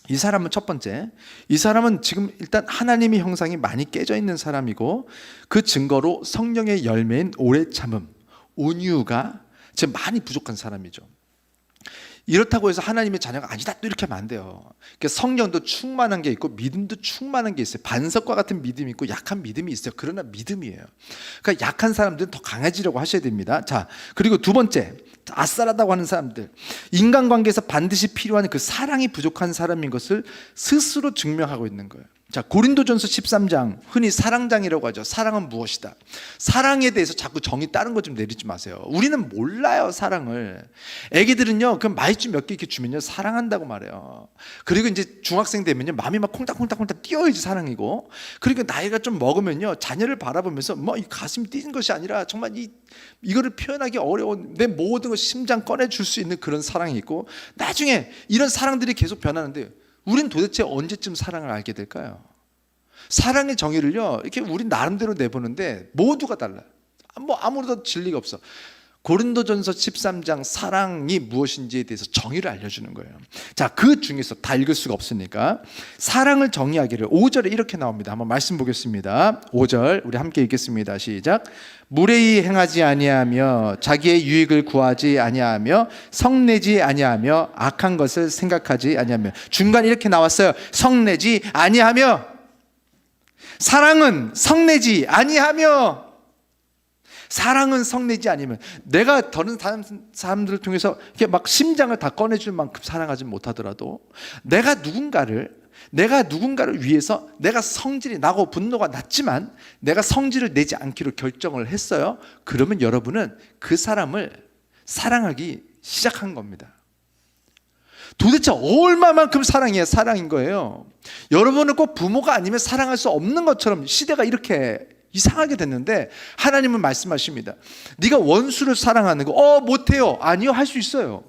이 사람은 첫 번째, 이 사람은 지금 일단 하나님의 형상이 많이 깨져 있는 사람이고 그 증거로 성령의 열매인 오래 참음, 온유가 지금 많이 부족한 사람이죠. 이렇다고 해서 하나님의 자녀가 아니다 또 이렇게 하면 안 돼요. 그러니까 성령도 충만한 게 있고 믿음도 충만한 게 있어요. 반석과 같은 믿음이 있고 약한 믿음이 있어요. 그러나 믿음이에요. 그러니까 약한 사람들은 더 강해지려고 하셔야 됩니다. 자, 그리고 두 번째, 아싸라다고 하는 사람들, 인간관계에서 반드시 필요한 그 사랑이 부족한 사람인 것을 스스로 증명하고 있는 거예요. 자, 고린도전서 13장, 흔히 사랑장이라고 하죠. 사랑은 무엇이다? 사랑에 대해서 자꾸 정의 다른 거 좀 내리지 마세요. 우리는 몰라요, 사랑을. 애기들은요, 그 말주 몇 개 이렇게 주면요, 사랑한다고 말해요. 그리고 이제 중학생 되면요, 마음이 막 콩닥콩닥콩닥 뛰어야지 사랑이고, 그리고 나이가 좀 먹으면요, 자녀를 바라보면서 뭐 이 가슴이 뛰는 것이 아니라 정말 이거를 표현하기 어려운 내 모든 것 심장 꺼내줄 수 있는 그런 사랑이 있고, 나중에 이런 사랑들이 계속 변하는데 우린 도대체 언제쯤 사랑을 알게 될까요? 사랑의 정의를요, 이렇게 우린 나름대로 내보는데 모두가 달라요. 뭐 아무래도 진리가 없어. 고린도전서 13장 사랑이 무엇인지에 대해서 정의를 알려주는 거예요. 자, 그 중에서 다 읽을 수가 없으니까 사랑을 정의하기를 5절에 이렇게 나옵니다. 한번 말씀 보겠습니다. 5절 우리 함께 읽겠습니다. 시작. 무례히 행하지 아니하며 자기의 유익을 구하지 아니하며 성내지 아니하며 악한 것을 생각하지 아니하며. 중간에 이렇게 나왔어요. 성내지 아니하며. 사랑은 성내지 아니하며. 사랑은 성내지 않으면, 내가 다른 사람들을 통해서 이렇게 막 심장을 다 꺼내줄 만큼 사랑하지 못하더라도 내가 누군가를 위해서 내가 성질이 나고 분노가 났지만 내가 성질을 내지 않기로 결정을 했어요. 그러면 여러분은 그 사람을 사랑하기 시작한 겁니다. 도대체 얼마만큼 사랑이야? 사랑인 거예요. 여러분은 꼭 부모가 아니면 사랑할 수 없는 것처럼 시대가 이렇게 이상하게 됐는데 하나님은 말씀하십니다. 네가 원수를 사랑하는 거 못해요. 아니요, 할 수 있어요.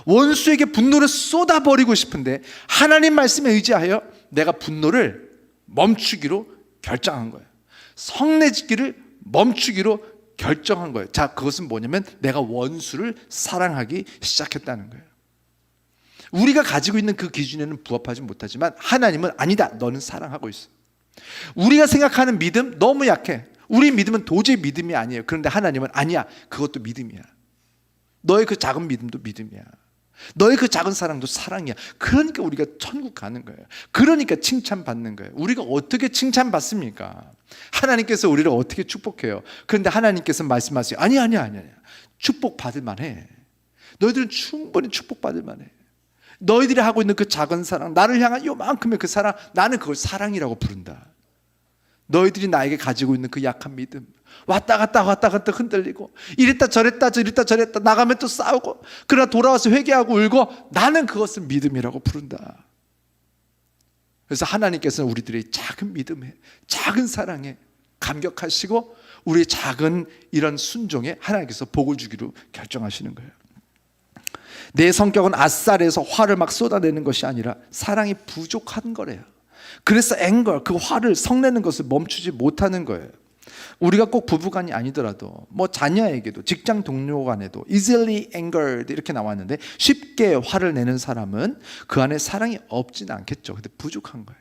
원수에게 분노를 쏟아버리고 싶은데 하나님 말씀에 의지하여 내가 분노를 멈추기로 결정한 거예요. 성내짓기를 멈추기로 결정한 거예요. 자, 그것은 뭐냐면 내가 원수를 사랑하기 시작했다는 거예요. 우리가 가지고 있는 그 기준에는 부합하지 못하지만 하나님은 아니다, 너는 사랑하고 있어. 우리가 생각하는 믿음 너무 약해. 우리 믿음은 도저히 믿음이 아니에요. 그런데 하나님은 아니야, 그것도 믿음이야. 너의 그 작은 믿음도 믿음이야. 너의 그 작은 사랑도 사랑이야. 그러니까 우리가 천국 가는 거예요. 그러니까 칭찬받는 거예요. 우리가 어떻게 칭찬받습니까? 하나님께서 우리를 어떻게 축복해요? 그런데 하나님께서 말씀하세요. 아니야. 축복받을 만해. 너희들은 충분히 축복받을 만해. 너희들이 하고 있는 그 작은 사랑, 나를 향한 요만큼의 그 사랑, 나는 그걸 사랑이라고 부른다. 너희들이 나에게 가지고 있는 그 약한 믿음, 왔다 갔다 흔들리고 이랬다 저랬다 나가면 또 싸우고 그러나 돌아와서 회개하고 울고, 나는 그것을 믿음이라고 부른다. 그래서 하나님께서는 우리들의 작은 믿음에, 작은 사랑에 감격하시고 우리의 작은 이런 순종에 하나님께서 복을 주기로 결정하시는 거예요. 내 성격은 아싸리에서 화를 막 쏟아내는 것이 아니라 사랑이 부족한 거래요. 그래서 그 화를 성내는 것을 멈추지 못하는 거예요. 우리가 꼭 부부간이 아니더라도 뭐 자녀에게도, 직장 동료 간에도 easily angered 이렇게 나왔는데 쉽게 화를 내는 사람은 그 안에 사랑이 없지는 않겠죠. 근데 부족한 거예요.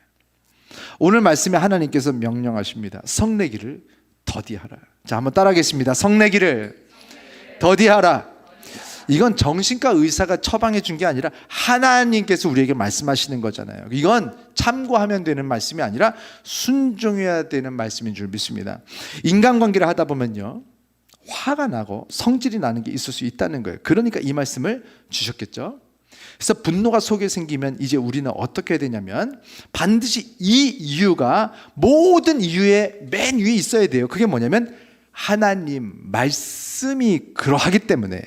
오늘 말씀에 하나님께서 명령하십니다. 성내기를 더디하라. 자, 한번 따라하겠습니다. 성내기를 더디하라. 이건 정신과 의사가 처방해 준 게 아니라 하나님께서 우리에게 말씀하시는 거잖아요. 이건 참고하면 되는 말씀이 아니라 순종해야 되는 말씀인 줄 믿습니다. 인간관계를 하다 보면요, 화가 나고 성질이 나는 게 있을 수 있다는 거예요. 그러니까 이 말씀을 주셨겠죠. 그래서 분노가 속에 생기면 이제 우리는 어떻게 해야 되냐면 반드시 이 이유가 모든 이유의 맨 위에 있어야 돼요. 그게 뭐냐면 하나님 말씀이 그러하기 때문에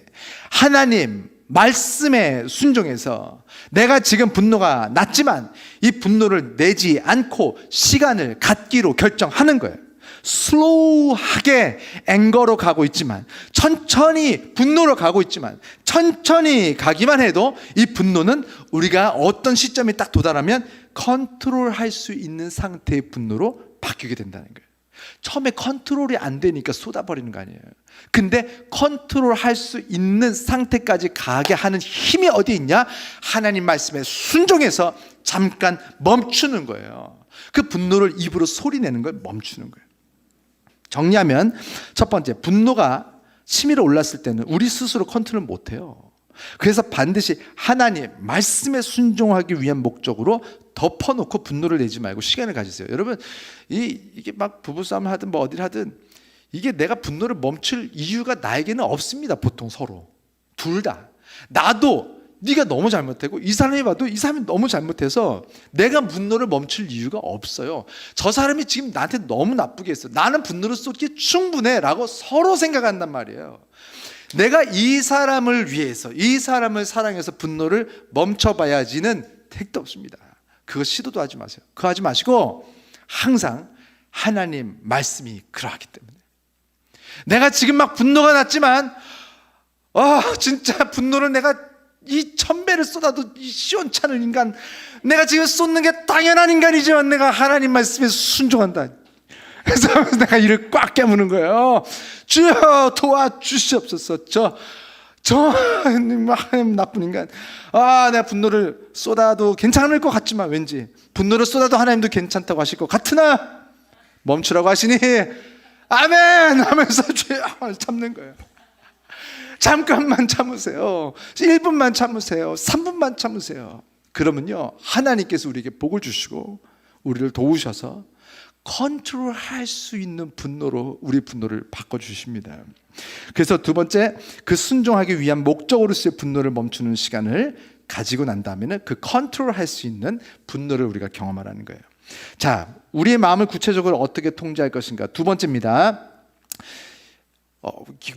하나님 말씀에 순종해서 내가 지금 분노가 났지만 이 분노를 내지 않고 시간을 갖기로 결정하는 거예요. 슬로우하게 앵거로 가고 있지만, 천천히 분노로 가고 있지만, 천천히 가기만 해도 이 분노는 우리가 어떤 시점에 딱 도달하면 컨트롤할 수 있는 상태의 분노로 바뀌게 된다는 거예요. 처음에 컨트롤이 안 되니까 쏟아버리는 거 아니에요. 근데 컨트롤할 수 있는 상태까지 가게 하는 힘이 어디 있냐? 하나님 말씀에 순종해서 잠깐 멈추는 거예요. 그 분노를 입으로 소리내는 걸 멈추는 거예요. 정리하면 첫 번째, 분노가 치밀어 올랐을 때는 우리 스스로 컨트롤 못해요. 그래서 반드시 하나님 말씀에 순종하기 위한 목적으로 덮어놓고 분노를 내지 말고 시간을 가지세요. 여러분, 이게 막 부부싸움 하든 뭐 어딜 하든 이게 내가 분노를 멈출 이유가 나에게는 없습니다. 보통 서로 둘 다. 나도 네가 너무 잘못하고 이 사람이 봐도 이 사람이 너무 잘못해서 내가 분노를 멈출 이유가 없어요. 저 사람이 지금 나한테 너무 나쁘게 했어. 나는 분노를 쏟기 충분해 라고 서로 생각한단 말이에요. 내가 이 사람을 위해서, 이 사람을 사랑해서 분노를 멈춰봐야지는 택도 없습니다. 그거 시도도 하지 마세요. 그거 하지 마시고 항상 하나님 말씀이 그러하기 때문에 내가 지금 막 분노가 났지만 진짜 분노를 내가 이 1000배를 쏟아도 이 시원찮은 인간, 내가 지금 쏟는 게 당연한 인간이지만 내가 하나님 말씀에 순종한다. 그래서 내가 이를 꽉 깨무는 거예요. 주여 도와주시옵소서. 저 하나님 나쁜 인간. 내가 분노를 쏟아도 괜찮을 것 같지만 왠지 분노를 쏟아도 하나님도 괜찮다고 하실 것 같으나 멈추라고 하시니 아멘 하면서 주여 참는 거예요. 잠깐만 참으세요. 1분만 참으세요. 3분만 참으세요. 그러면요, 하나님께서 우리에게 복을 주시고 우리를 도우셔서 컨트롤할 수 있는 분노로 우리 분노를 바꿔주십니다. 그래서 두 번째, 그 순종하기 위한 목적으로서의 분노를 멈추는 시간을 가지고 난 다음에는 그 컨트롤할 수 있는 분노를 우리가 경험하라는 거예요. 자, 우리의 마음을 구체적으로 어떻게 통제할 것인가. 두 번째입니다.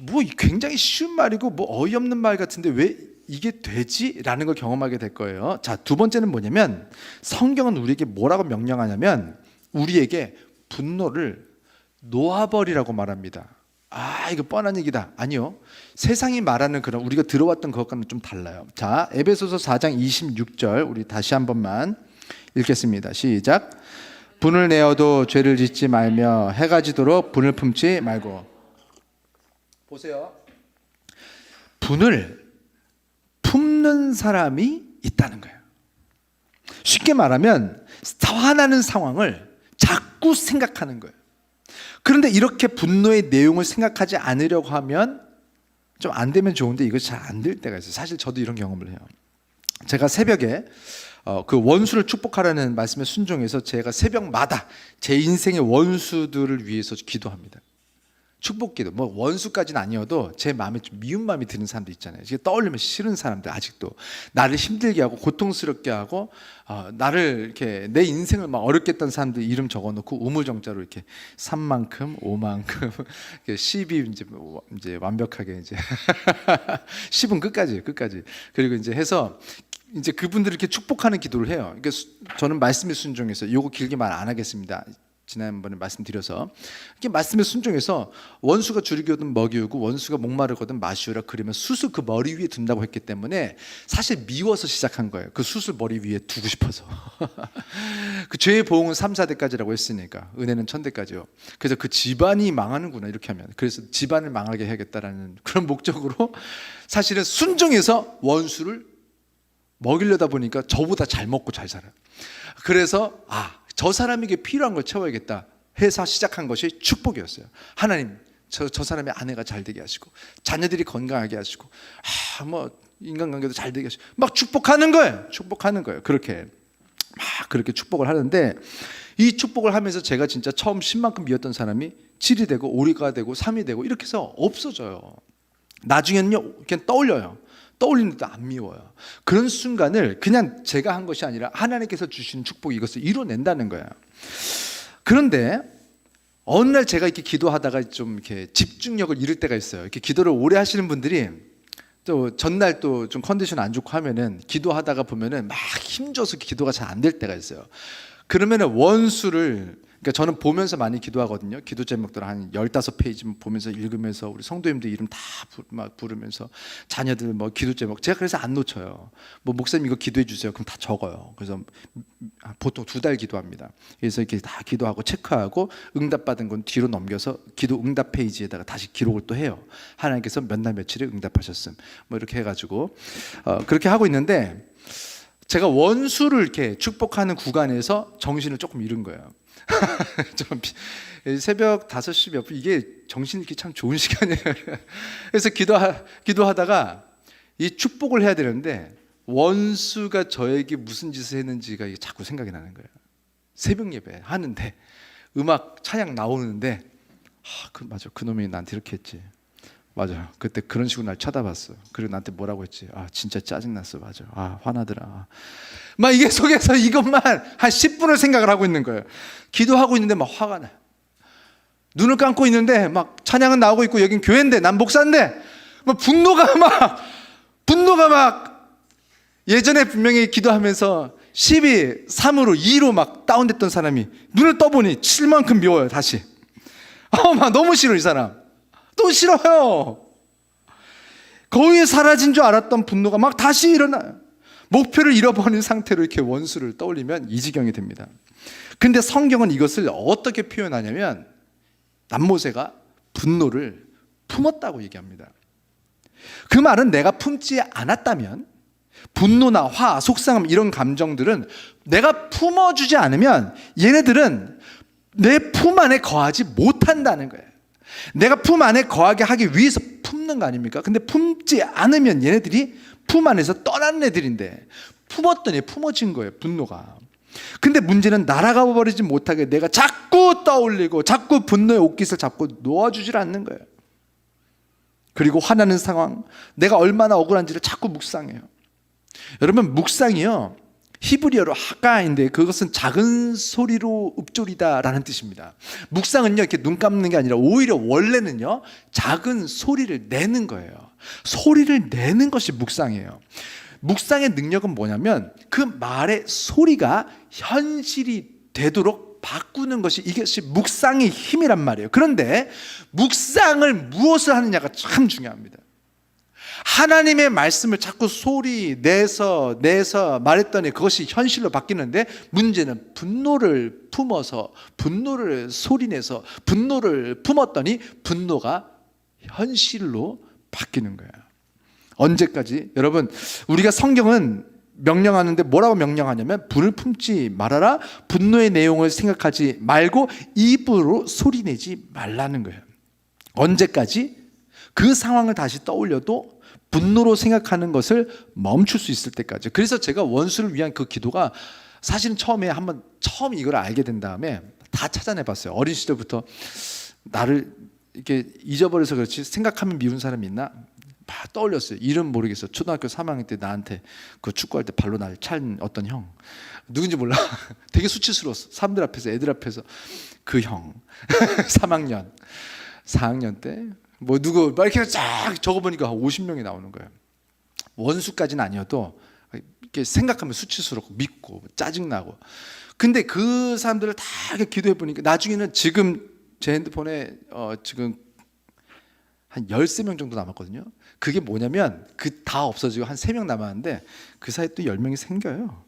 뭐 굉장히 쉬운 말이고 뭐 어이없는 말 같은데 왜 이게 되지? 라는 걸 경험하게 될 거예요. 자, 두 번째는 뭐냐면 성경은 우리에게 뭐라고 명령하냐면 우리에게 분노를 놓아버리라고 말합니다. 이거 뻔한 얘기다. 아니요. 세상이 말하는 그런 우리가 들어왔던 것과는 좀 달라요. 자, 에베소서 4장 26절 우리 다시 한 번만 읽겠습니다. 시작. 분을 내어도 죄를 짓지 말며 해가 지도록 분을 품지 말고. 보세요. 분을 품는 사람이 있다는 거예요. 쉽게 말하면 화나는 상황을 자꾸 생각하는 거예요. 그런데 이렇게 분노의 내용을 생각하지 않으려고 하면 좀 안 되면 좋은데 이거 잘 안 될 때가 있어요. 사실 저도 이런 경험을 해요. 제가 새벽에 그 원수를 축복하라는 말씀에 순종해서 제가 새벽마다 제 인생의 원수들을 위해서 기도합니다. 축복기도, 뭐 원수까지는 아니어도 제 마음에 좀 미운 마음이 드는 사람들 있잖아요. 이게 떠올리면 싫은 사람들, 아직도 나를 힘들게 하고 고통스럽게 하고 나를 이렇게 내 인생을 막 어렵게 했던 사람들 이름 적어놓고 우물정자로 이렇게 3만큼, 5만큼, 10이 이제 완벽하게 이제 10은 끝까지 그리고 이제 해서 이제 그분들을 이렇게 축복하는 기도를 해요. 그러니까 저는 말씀에 순종해서 요거 길게 말 안 하겠습니다. 지난번에 말씀드려서 이렇게 말씀에 순종해서 원수가 줄이거든 먹이우고 원수가 목마르거든 마시우라. 그러면 숯을 그 머리 위에 둔다고 했기 때문에 사실 미워서 시작한 거예요. 그 숯을 머리 위에 두고 싶어서. 그 죄의 보응은 3, 4대까지라고 했으니까 은혜는 1000대까지요. 그래서 그 집안이 망하는구나 이렇게 하면. 그래서 집안을 망하게 해야겠다라는 그런 목적으로 사실은 순종해서 원수를 먹이려다 보니까 저보다 잘 먹고 잘 살아요. 그래서 저 사람에게 필요한 걸 채워야겠다 해서 시작한 것이 축복이었어요. 하나님, 저 사람의 아내가 잘 되게 하시고 자녀들이 건강하게 하시고 뭐 인간관계도 잘 되게 하시고 막 축복하는 거예요. 그렇게 막 그렇게 축복을 하는데, 이 축복을 하면서 제가 진짜 처음 10만큼 미웠던 사람이 7이 되고 5가 되고 3이 되고 이렇게 해서 없어져요. 나중에는요 그냥 떠올려요. 떠올리는데도 안 미워요. 그런 순간을 그냥 제가 한 것이 아니라 하나님께서 주시는 축복이 이것을 이뤄낸다는 거예요. 그런데 어느 날 제가 이렇게 기도하다가 좀 이렇게 집중력을 잃을 때가 있어요. 이렇게 기도를 오래 하시는 분들이 또 전날 또 좀 컨디션 안 좋고 하면은 기도하다가 보면은 막 힘줘서 기도가 잘 안 될 때가 있어요. 그러면은 원수를, 그러니까 저는 보면서 많이 기도하거든요. 기도 제목들 한 15페이지 보면서 읽으면서 우리 성도님들 이름 다 막 부르면서 자녀들 뭐 기도 제목 제가 그래서 안 놓쳐요. 뭐 목사님 이거 기도해 주세요. 그럼 다 적어요. 그래서 보통 2달 기도합니다. 그래서 이렇게 다 기도하고 체크하고 응답받은 건 뒤로 넘겨서 기도 응답 페이지에다가 다시 기록을 또 해요. 하나님께서 몇 날 며칠에 응답하셨음 뭐 이렇게 해가지고 그렇게 하고 있는데, 제가 원수를 이렇게 축복하는 구간에서 정신을 조금 잃은 거예요. 좀 새벽 5시 몇 분, 이게 정신이 이렇게 참 좋은 시간이에요. 그래서 기도하다가 이 축복을 해야 되는데 원수가 저에게 무슨 짓을 했는지가 자꾸 생각이 나는 거예요. 새벽 예배 하는데 음악 찬양 나오는데 맞아, 그놈이 나한테 이렇게 했지. 맞아, 그때 그런 식으로 날 쳐다봤어. 그리고 나한테 뭐라고 했지. 진짜 짜증났어. 맞아, 화나더라. 막 이게 속에서 이것만 한 10분을 생각을 하고 있는 거예요. 기도하고 있는데 막 화가 나요. 눈을 감고 있는데 막 찬양은 나오고 있고 여긴 교회인데 난 목사인데 막 분노가 막 예전에 분명히 기도하면서 12, 3으로 2로 막 다운됐던 사람이 눈을 떠보니 7만큼 미워요. 다시 막 너무 싫어. 이 사람 또 싫어요. 거의 사라진 줄 알았던 분노가 막 다시 일어나요. 목표를 잃어버린 상태로 이렇게 원수를 떠올리면 이 지경이 됩니다. 근데 성경은 이것을 어떻게 표현하냐면 남모세가 분노를 품었다고 얘기합니다. 그 말은 내가 품지 않았다면 분노나 화, 속상함 이런 감정들은 내가 품어주지 않으면 얘네들은 내 품 안에 거하지 못한다는 거예요. 내가 품 안에 거하게 하기 위해서 품는 거 아닙니까? 근데 품지 않으면 얘네들이 품 안에서 떠나는 애들인데 품었더니 품어진 거예요, 분노가. 근데 문제는 날아가 버리지 못하게 내가 자꾸 떠올리고 자꾸 분노의 옷깃을 잡고 놓아주질 않는 거예요. 그리고 화나는 상황, 내가 얼마나 억울한지를 자꾸 묵상해요. 여러분, 묵상이요 히브리어로 하가인데 그것은 작은 소리로 읊조리다라는 뜻입니다. 묵상은요 이렇게 눈 감는 게 아니라 오히려 원래는요 작은 소리를 내는 거예요. 소리를 내는 것이 묵상이에요. 묵상의 능력은 뭐냐면 그 말의 소리가 현실이 되도록 바꾸는 것이, 이것이 묵상의 힘이란 말이에요. 그런데 묵상을 무엇을 하느냐가 참 중요합니다. 하나님의 말씀을 자꾸 소리 내서 말했더니 그것이 현실로 바뀌는데, 문제는 분노를 품어서 분노를 소리내서 분노를 품었더니 분노가 현실로 바뀌는 거예요. 언제까지? 여러분, 우리가 성경은 명령하는데 뭐라고 명령하냐면 불을 품지 말아라, 분노의 내용을 생각하지 말고 입으로 소리내지 말라는 거예요. 언제까지? 그 상황을 다시 떠올려도 분노로 생각하는 것을 멈출 수 있을 때까지. 그래서 제가 원수를 위한 그 기도가 사실은 처음 이걸 알게 된 다음에 다 찾아내 봤어요. 어린 시절부터 나를 이렇게 잊어버려서 그렇지 생각하면 미운 사람이 있나? 막 떠올렸어요. 이름 모르겠어. 초등학교 3학년 때 나한테 그 축구할 때 발로 날 찬 어떤 형, 누군지 몰라. 되게 수치스러웠어. 사람들 앞에서, 애들 앞에서 그 형 3학년 4학년 때 뭐 누구 막 이렇게 쫙 적어보니까 50명이 나오는 거예요. 원수까지는 아니어도 이렇게 생각하면 수치스럽고 밉고 짜증나고. 근데 그 사람들을 다 이렇게 기도해 보니까 나중에는 지금 제 핸드폰에 지금 한 13명 정도 남았거든요. 그게 뭐냐면 그 다 없어지고 한 3명 남았는데 그 사이에 또 10명이 생겨요.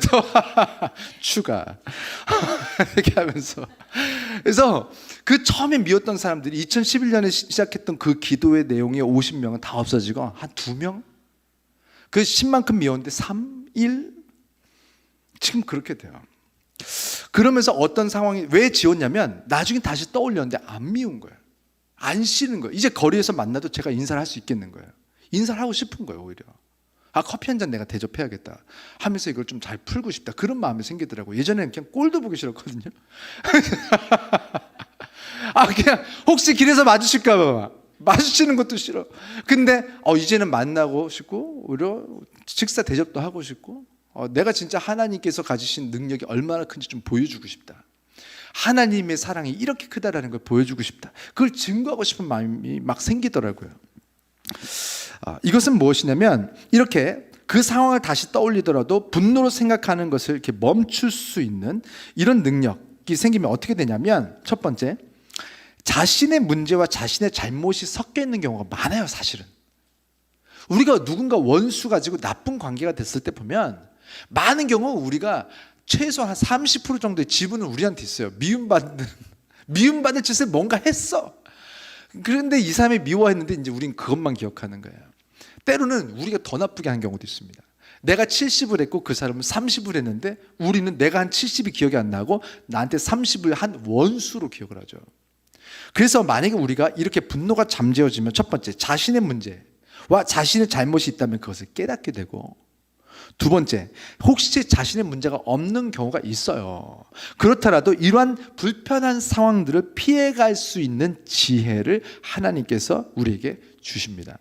또 추가 이렇게 하면서. 그래서 그 처음에 미웠던 사람들이 2011년에 시작했던 그 기도의 내용의 50명은 다 없어지고 한 2명? 그 10만큼 미웠는데 3, 1? 지금 그렇게 돼요. 그러면서 어떤 상황이 왜 지웠냐면 나중에 다시 떠올렸는데 안 미운 거예요. 안 싫은 거예요. 이제 거리에서 만나도 제가 인사를 할 수 있겠는 거예요. 인사를 하고 싶은 거예요. 오히려 커피 한 잔 내가 대접해야겠다 하면서 이걸 좀 잘 풀고 싶다, 그런 마음이 생기더라고요. 예전에는 그냥 꼴도 보기 싫었거든요. 그냥 혹시 길에서 마주칠까 봐 마주치는 것도 싫어. 근데 이제는 만나고 싶고 오히려 식사 대접도 하고 싶고, 내가 진짜 하나님께서 가지신 능력이 얼마나 큰지 좀 보여주고 싶다, 하나님의 사랑이 이렇게 크다라는 걸 보여주고 싶다, 그걸 증거하고 싶은 마음이 막 생기더라고요. 이것은 무엇이냐면, 이렇게 그 상황을 다시 떠올리더라도 분노로 생각하는 것을 이렇게 멈출 수 있는 이런 능력이 생기면 어떻게 되냐면, 첫 번째, 자신의 문제와 자신의 잘못이 섞여 있는 경우가 많아요. 사실은 우리가 누군가 원수 가지고 나쁜 관계가 됐을 때 보면 많은 경우 우리가 최소 한 30% 정도의 지분은 우리한테 있어요. 미움받는 짓을 뭔가 했어. 그런데 이 사람이 미워했는데 이제 우린 그것만 기억하는 거예요. 때로는 우리가 더 나쁘게 한 경우도 있습니다. 내가 70을 했고 그 사람은 30을 했는데 우리는 내가 한 70이 기억이 안 나고 나한테 30을 한 원수로 기억을 하죠. 그래서 만약에 우리가 이렇게 분노가 잠재워지면, 첫 번째, 자신의 문제와 자신의 잘못이 있다면 그것을 깨닫게 되고, 두 번째, 혹시 자신의 문제가 없는 경우가 있어요. 그렇더라도 이러한 불편한 상황들을 피해갈 수 있는 지혜를 하나님께서 우리에게 주십니다.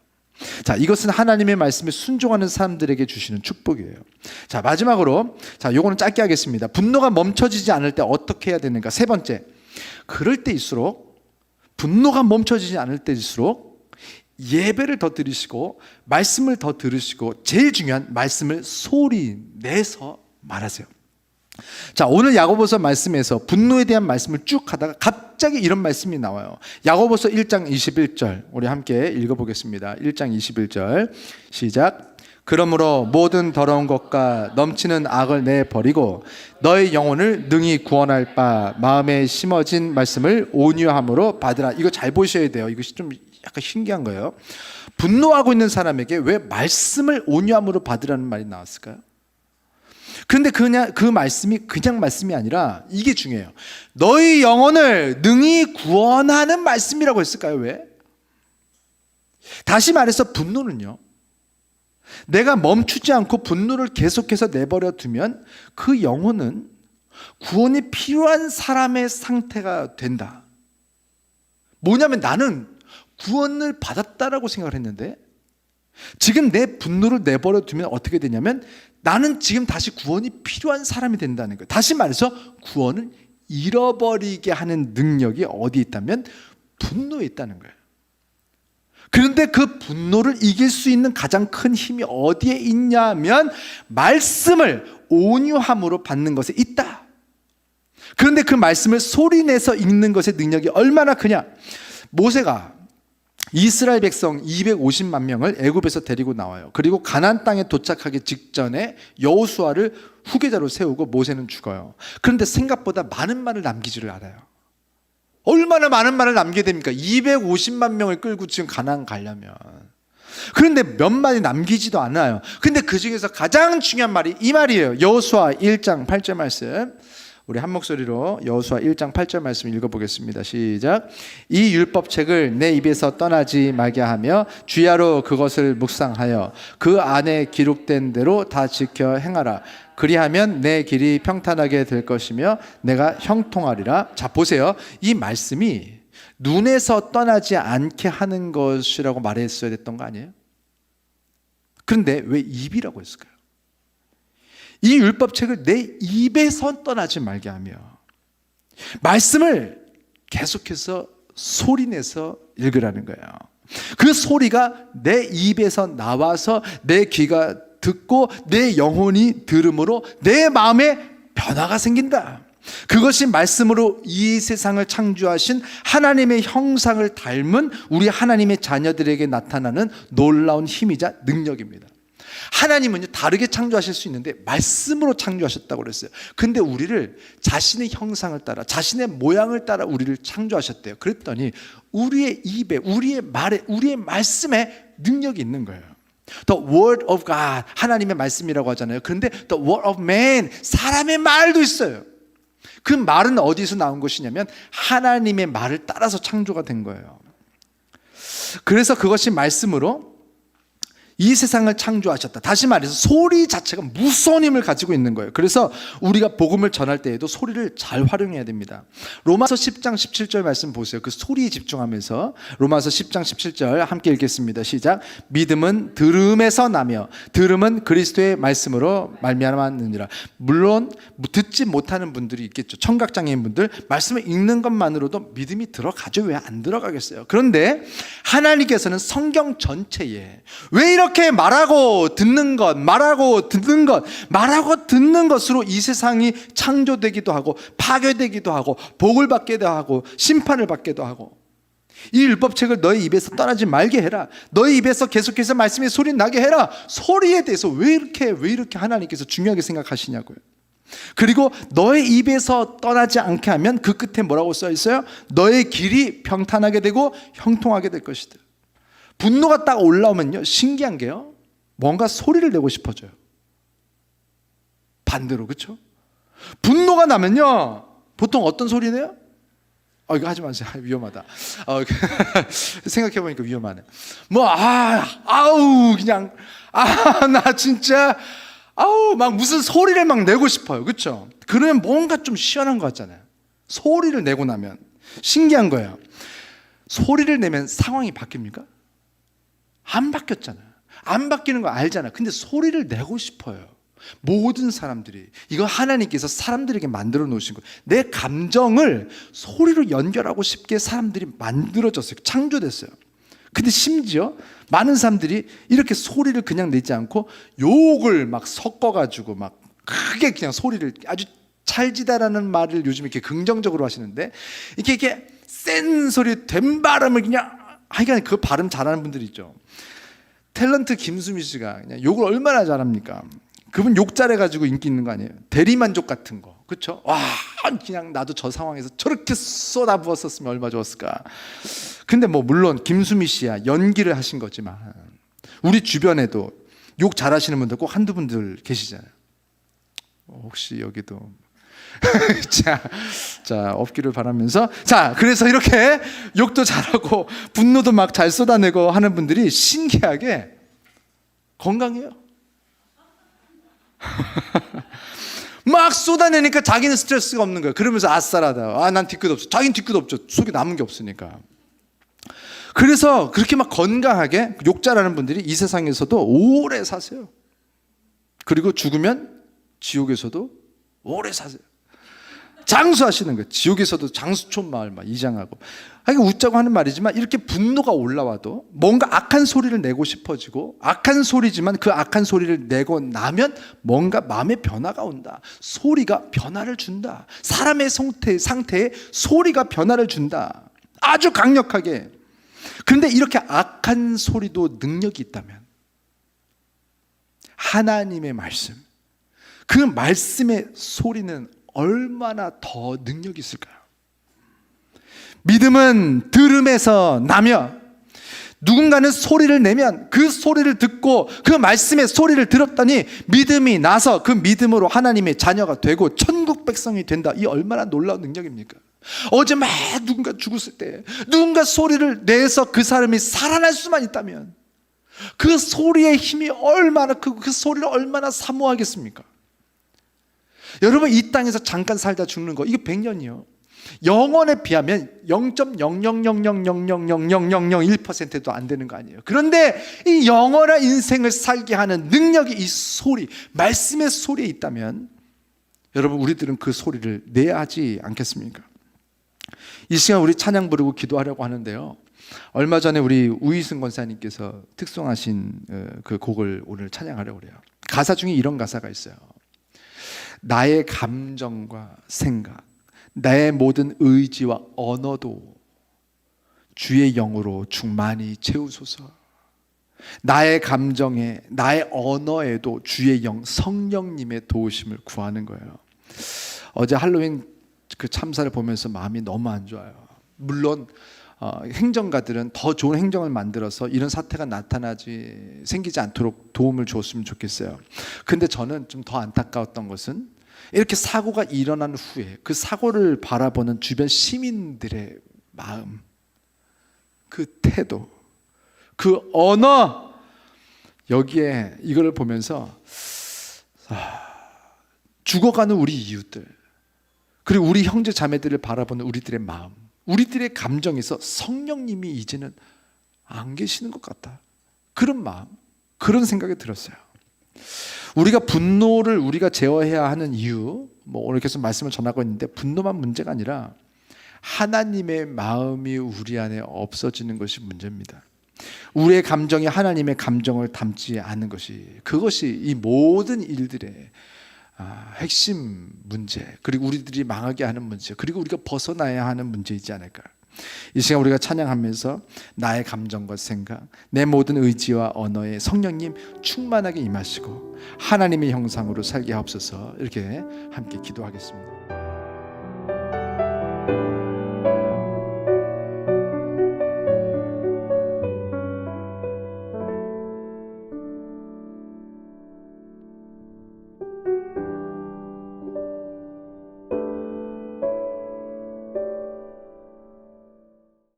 자, 이것은 하나님의 말씀에 순종하는 사람들에게 주시는 축복이에요. 자, 마지막으로, 요거는 짧게 하겠습니다. 분노가 멈춰지지 않을 때 어떻게 해야 되는가? 세 번째, 그럴 때일수록, 분노가 멈춰지지 않을 때일수록 예배를 더 드리시고 말씀을 더 들으시고, 제일 중요한 말씀을 소리 내서 말하세요. 자, 오늘 야고보서 말씀에서 분노에 대한 말씀을 쭉 하다가 갑자기 이런 말씀이 나와요. 야고보서 1장 21절 우리 함께 읽어보겠습니다. 1장 21절 시작. 그러므로 모든 더러운 것과 넘치는 악을 내버리고 너의 영혼을 능히 구원할 바 마음에 심어진 말씀을 온유함으로 받으라. 이거 잘 보셔야 돼요. 이것이 좀 약간 신기한 거예요. 분노하고 있는 사람에게 왜 말씀을 온유함으로 받으라는 말이 나왔을까요? 그런데 그냥 그 말씀이 그냥 말씀이 아니라 이게 중요해요. 너의 영혼을 능히 구원하는 말씀이라고 했을까요? 왜? 다시 말해서 분노는요, 내가 멈추지 않고 분노를 계속해서 내버려 두면 그 영혼은 구원이 필요한 사람의 상태가 된다. 뭐냐면 나는 구원을 받았다라고 생각을 했는데 지금 내 분노를 내버려 두면 어떻게 되냐면 나는 지금 다시 구원이 필요한 사람이 된다는 거예요. 다시 말해서 구원을 잃어버리게 하는 능력이 어디 있다면 분노에 있다는 거예요. 그런데 그 분노를 이길 수 있는 가장 큰 힘이 어디에 있냐면 말씀을 온유함으로 받는 것에 있다. 그런데 그 말씀을 소리내서 읽는 것의 능력이 얼마나 크냐. 모세가 이스라엘 백성 250만 명을 애굽에서 데리고 나와요. 그리고 가나안 땅에 도착하기 직전에 여호수아를 후계자로 세우고 모세는 죽어요. 그런데 생각보다 많은 말을 남기지를 않아요. 얼마나 많은 말을 남기게 됩니까? 250만 명을 끌고 지금 가나안 가려면. 그런데 몇 마디 남기지도 않아요. 근데 그 중에서 가장 중요한 말이 이 말이에요. 여호수아 1장 8절 말씀. 우리 한 목소리로 여호수아 1장 8절 말씀 읽어보겠습니다. 시작. 이 율법책을 내 입에서 떠나지 말게 하며 주야로 그것을 묵상하여 그 안에 기록된 대로 다 지켜 행하라. 그리하면 내 길이 평탄하게 될 것이며 내가 형통하리라. 자, 보세요. 이 말씀이 눈에서 떠나지 않게 하는 것이라고 말했어야 됐던 거 아니에요? 그런데 왜 입이라고 했을까요? 이 율법책을 내 입에서 떠나지 말게 하며 말씀을 계속해서 소리내서 읽으라는 거예요. 그 소리가 내 입에서 나와서 내 귀가 듣고 내 영혼이 들음으로 내 마음에 변화가 생긴다. 그것이 말씀으로 이 세상을 창조하신 하나님의 형상을 닮은 우리 하나님의 자녀들에게 나타나는 놀라운 힘이자 능력입니다. 하나님은 다르게 창조하실 수 있는데 말씀으로 창조하셨다고 그랬어요. 근데 우리를 자신의 형상을 따라 자신의 모양을 따라 우리를 창조하셨대요. 그랬더니 우리의 입에, 우리의 말에, 우리의 말씀에 능력이 있는 거예요. The word of God, 하나님의 말씀이라고 하잖아요. 그런데 the word of man, 사람의 말도 있어요. 그 말은 어디서 나온 것이냐면 하나님의 말을 따라서 창조가 된 거예요. 그래서 그것이 말씀으로 이 세상을 창조하셨다. 다시 말해서 소리 자체가 무서운 힘을 가지고 있는 거예요. 그래서 우리가 복음을 전할 때에도 소리를 잘 활용해야 됩니다. 로마서 10장 17절 말씀 보세요. 그 소리에 집중하면서 로마서 10장 17절 함께 읽겠습니다. 시작. 믿음은 들음에서 나며 들음은 그리스도의 말씀으로 말미암았느니라. 물론 듣지 못하는 분들이 있겠죠. 청각장애인 분들, 말씀을 읽는 것만으로도 믿음이 들어가죠. 왜 안 들어가겠어요? 그런데 하나님께서는 성경 전체에 왜 이렇게 말하고 듣는 것, 말하고 듣는 것, 말하고 듣는 것으로 이 세상이 창조되기도 하고 파괴되기도 하고 복을 받기도 하고 심판을 받기도 하고, 이 율법책을 너희 입에서 떠나지 말게 해라. 너희 입에서 계속해서 말씀의 소리 나게 해라. 소리에 대해서 왜 이렇게 하나님께서 중요하게 생각하시냐고요. 그리고 너의 입에서 떠나지 않게 하면 그 끝에 뭐라고 써 있어요? 너의 길이 평탄하게 되고 형통하게 될 것이다. 분노가 딱 올라오면요, 신기한 게요, 뭔가 소리를 내고 싶어져요. 반대로, 그렇죠? 분노가 나면요, 보통 어떤 소리 내요? 이거 하지 마세요. 위험하다. 생각해보니까 위험하네. 그냥, 나 진짜, 막 무슨 소리를 막 내고 싶어요. 그렇죠? 그러면 뭔가 좀 시원한 것 같잖아요. 소리를 내고 나면. 신기한 거예요. 소리를 내면 상황이 바뀝니까? 안 바뀌었잖아요. 안 바뀌는 거 알잖아요. 근데 소리를 내고 싶어요. 모든 사람들이. 이거 하나님께서 사람들에게 만들어 놓으신 거예요. 내 감정을 소리로 연결하고 싶게 사람들이 만들어졌어요. 창조됐어요. 근데 심지어 많은 사람들이 이렇게 소리를 그냥 내지 않고 욕을 막 섞어가지고 막 크게 그냥 소리를, 아주 찰지다라는 말을 요즘 이렇게 긍정적으로 하시는데, 이렇게 센 소리, 된 발음을 그냥, 하여간 그 발음 잘하는 분들이 있죠. 탤런트 김수미 씨가 그냥 욕을 얼마나 잘합니까? 그분 욕 잘해가지고 인기 있는 거 아니에요? 대리만족 같은 거, 그렇죠? 와, 그냥 나도 저 상황에서 저렇게 쏟아부었었으면 얼마나 좋았을까. 근데 물론 김수미 씨야 연기를 하신 거지만 우리 주변에도 욕 잘하시는 분들 꼭 한두 분들 계시잖아요. 혹시 여기도 자 없기를 바라면서, 자, 그래서 이렇게 욕도 잘하고 분노도 막 잘 쏟아내고 하는 분들이 신기하게 건강해요. 막 쏟아내니까 자기는 스트레스가 없는 거예요. 그러면서 아싸라다. 난 뒤끝 없어. 자기는 뒤끝 없죠. 속에 남은 게 없으니까. 그래서 그렇게 막 건강하게 욕 잘하는 분들이 이 세상에서도 오래 사세요. 그리고 죽으면 지옥에서도 오래 사세요. 장수하시는 거예요. 지옥에서도 장수촌 마을 막 이장하고. 웃자고 하는 말이지만 이렇게 분노가 올라와도 뭔가 악한 소리를 내고 싶어지고, 악한 소리지만 그 악한 소리를 내고 나면 뭔가 마음의 변화가 온다. 소리가 변화를 준다. 사람의 상태에 소리가 변화를 준다. 아주 강력하게. 그런데 이렇게 악한 소리도 능력이 있다면 하나님의 말씀, 그 말씀의 소리는 얼마나 더 능력이 있을까요? 믿음은 들음에서 나며, 누군가는 소리를 내면 그 소리를 듣고 그 말씀의 소리를 들었더니 믿음이 나서 그 믿음으로 하나님의 자녀가 되고 천국 백성이 된다. 이 얼마나 놀라운 능력입니까? 어제 막 누군가 죽었을 때 누군가 소리를 내서 그 사람이 살아날 수만 있다면 그 소리의 힘이 얼마나 크고 그 소리를 얼마나 사모하겠습니까? 여러분, 이 땅에서 잠깐 살다 죽는 거, 이게 100년이요. 영원에 비하면 0.000000001%도 안 되는 거 아니에요. 그런데 이 영원한 인생을 살게 하는 능력이 이 소리, 말씀의 소리에 있다면 여러분, 우리들은 그 소리를 내야 하지 않겠습니까? 이 시간 우리 찬양 부르고 기도하려고 하는데요, 얼마 전에 우리 우희승 권사님께서 특송하신 그 곡을 오늘 찬양하려고 그래요. 가사 중에 이런 가사가 있어요. 나의 감정과 생각, 나의 모든 의지와 언어도 주의 영으로 충만히 채우소서. 나의 감정에, 나의 언어에도 주의 영, 성령님의 도우심을 구하는 거예요. 어제 할로윈 그 참사를 보면서 마음이 너무 안 좋아요. 물론 행정가들은 더 좋은 행정을 만들어서 이런 사태가 생기지 않도록 도움을 줬으면 좋겠어요. 근데 저는 좀 더 안타까웠던 것은 이렇게 사고가 일어난 후에 그 사고를 바라보는 주변 시민들의 마음, 그 태도, 그 언어, 여기에 이걸 보면서 죽어가는 우리 이웃들, 그리고 우리 형제 자매들을 바라보는 우리들의 마음, 우리들의 감정에서 성령님이 이제는 안 계시는 것 같다. 그런 마음, 그런 생각이 들었어요. 우리가 분노를 우리가 제어해야 하는 이유, 오늘 계속 말씀을 전하고 있는데, 분노만 문제가 아니라 하나님의 마음이 우리 안에 없어지는 것이 문제입니다. 우리의 감정이 하나님의 감정을 담지 않는 것이, 그것이 이 모든 일들의 핵심 문제, 그리고 우리들이 망하게 하는 문제, 그리고 우리가 벗어나야 하는 문제이지 않을까. 이 시간 우리가 찬양하면서 나의 감정과 생각, 내 모든 의지와 언어에 성령님 충만하게 임하시고 하나님의 형상으로 살게 하옵소서, 이렇게 함께 기도하겠습니다.